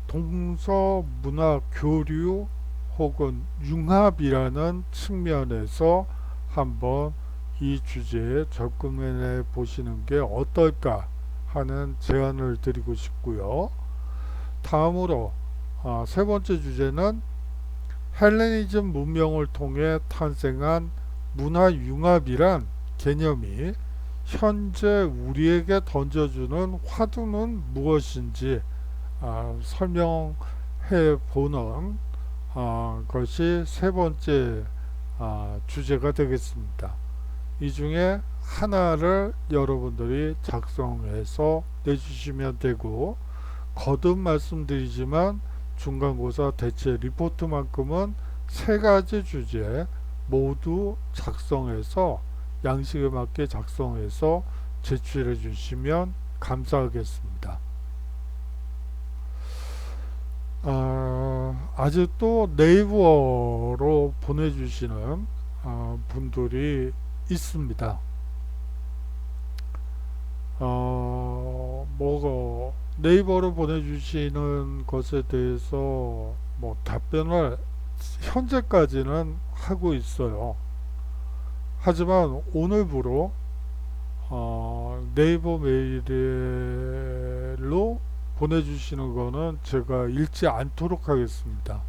동서 문화 교류 혹은 융합이라는 측면에서 한번 이 주제에 접근해 보시는 게 어떨까 하는 제안을 드리고 싶고요. 다음으로 세 번째 주제는 헬레니즘 문명을 통해 탄생한 문화 융합이란 개념이 현재 우리에게 던져주는 화두는 무엇인지 설명해 보는 것이 세 번째 주제가 되겠습니다. 이 중에 하나를 여러분들이 작성해서 내주시면 되고 거듭 말씀드리지만 중간고사 대체 리포트만큼은 세 가지 주제 모두 작성해서 양식에 맞게 작성해서 제출해 주시면 감사하겠습니다. 아직도 네이버로 보내주시는 분들이 있습니다. 네이버로 보내주시는 것에 대해서 뭐 답변을 현재까지는 하고 있어요. 하지만 오늘부로 네이버 메일로 보내주시는 거는 제가 읽지 않도록 하겠습니다.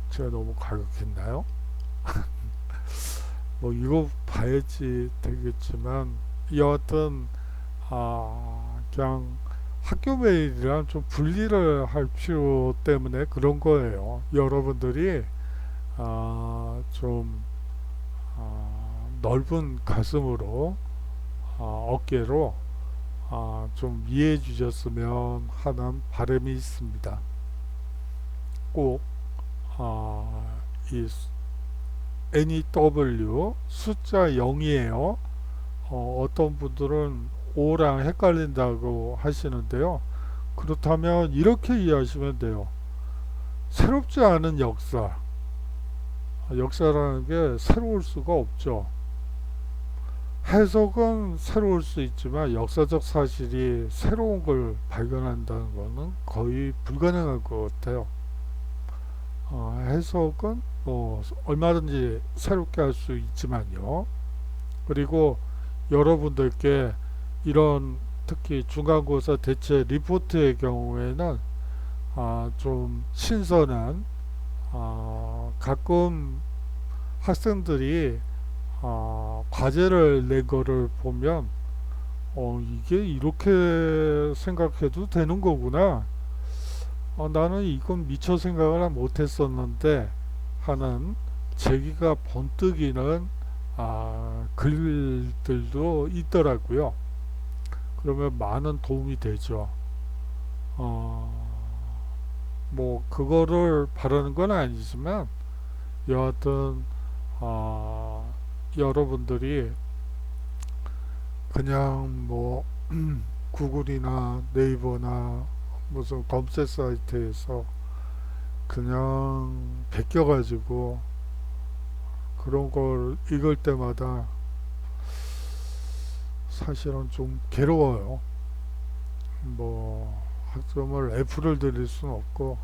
제가 너무 과격했나요? 뭐 이거 봐야지 되겠지만 여하튼 그냥 학교 메일이랑 좀 분리를 할 필요 때문에 그런 거예요. 여러분들이 좀 넓은 가슴으로 어깨로 좀 이해해 주셨으면 하는 바람이 있습니다. 꼭 이 NEW 숫자 0이에요. 어떤 분들은 5랑 헷갈린다고 하시는데요. 그렇다면 이렇게 이해하시면 돼요. 새롭지 않은 역사. 역사라는 게 새로울 수가 없죠. 해석은 새로울 수 있지만 역사적 사실이 새로운 걸 발견한다는 것은 거의 불가능할 것 같아요. 해석은 뭐 얼마든지 새롭게 할 수 있지만요. 그리고 여러분들께 이런 특히 중간고사 대체 리포트의 경우에는 좀 신선한 가끔 학생들이 과제를 낸 거를 보면 이게 이렇게 생각해도 되는 거구나. 나는 이건 미처 생각을 못 했었는데 하는 재기가 번뜩이는 글들도 있더라고요. 그러면 많은 도움이 되죠. 뭐 그거를 바라는 건 아니지만 여하튼 여러분들이 그냥 뭐 구글이나 네이버나 무슨 검색 사이트에서 그냥 베껴가지고 그런 걸 읽을 때마다 사실은 좀 괴로워요. 뭐 학점을 F를 드릴 수는 없고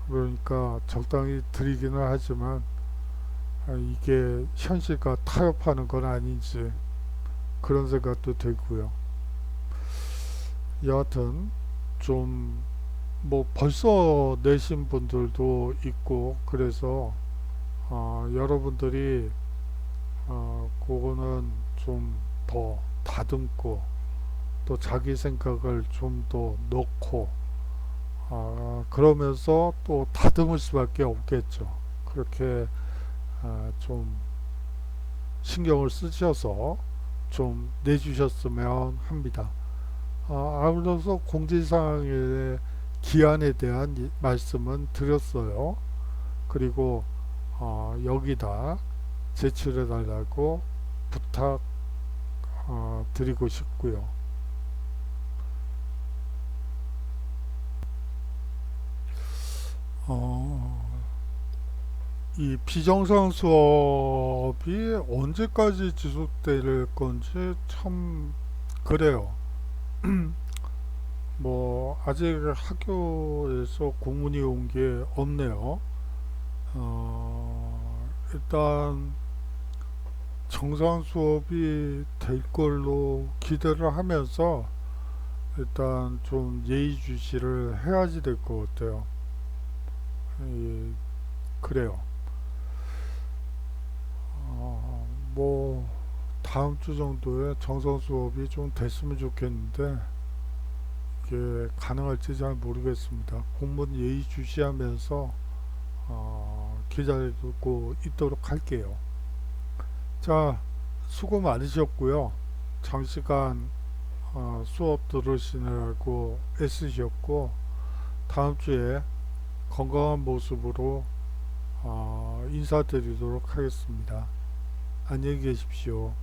그러니까 적당히 드리기는 하지만 이게 현실과 타협하는 건 아닌지 그런 생각도 들고요. 여하튼 좀 뭐 벌써 내신 분들도 있고 그래서 여러분들이 그거는 좀 더 다듬고 또 자기 생각을 좀 더 넣고 그러면서 또 다듬을 수밖에 없겠죠. 그렇게 좀 신경을 쓰셔서 좀 내주셨으면 합니다. 아울러서 공지사항의 기한에 대한 말씀은 드렸어요. 그리고 여기다 제출해 달라고 부탁 드리고 싶고요. 이 비정상 수업이 언제까지 지속될 건지 참 그래요. 뭐 아직 학교에서 공문이 온 게 없네요. 일단 정상 수업이 될 걸로 기대를 하면서 일단 좀 예의주시를 해야지 될 것 같아요. 예, 그래요. 뭐 다음 주 정도에 정상 수업이 좀 됐으면 좋겠는데 이게 가능할지 잘 모르겠습니다. 공무원 예의주시하면서 기다리고 있도록 할게요. 자, 수고 많으셨고요. 장시간 수업 들으시느라고 애쓰셨고 다음 주에 건강한 모습으로 인사드리도록 하겠습니다. 안녕히 계십시오.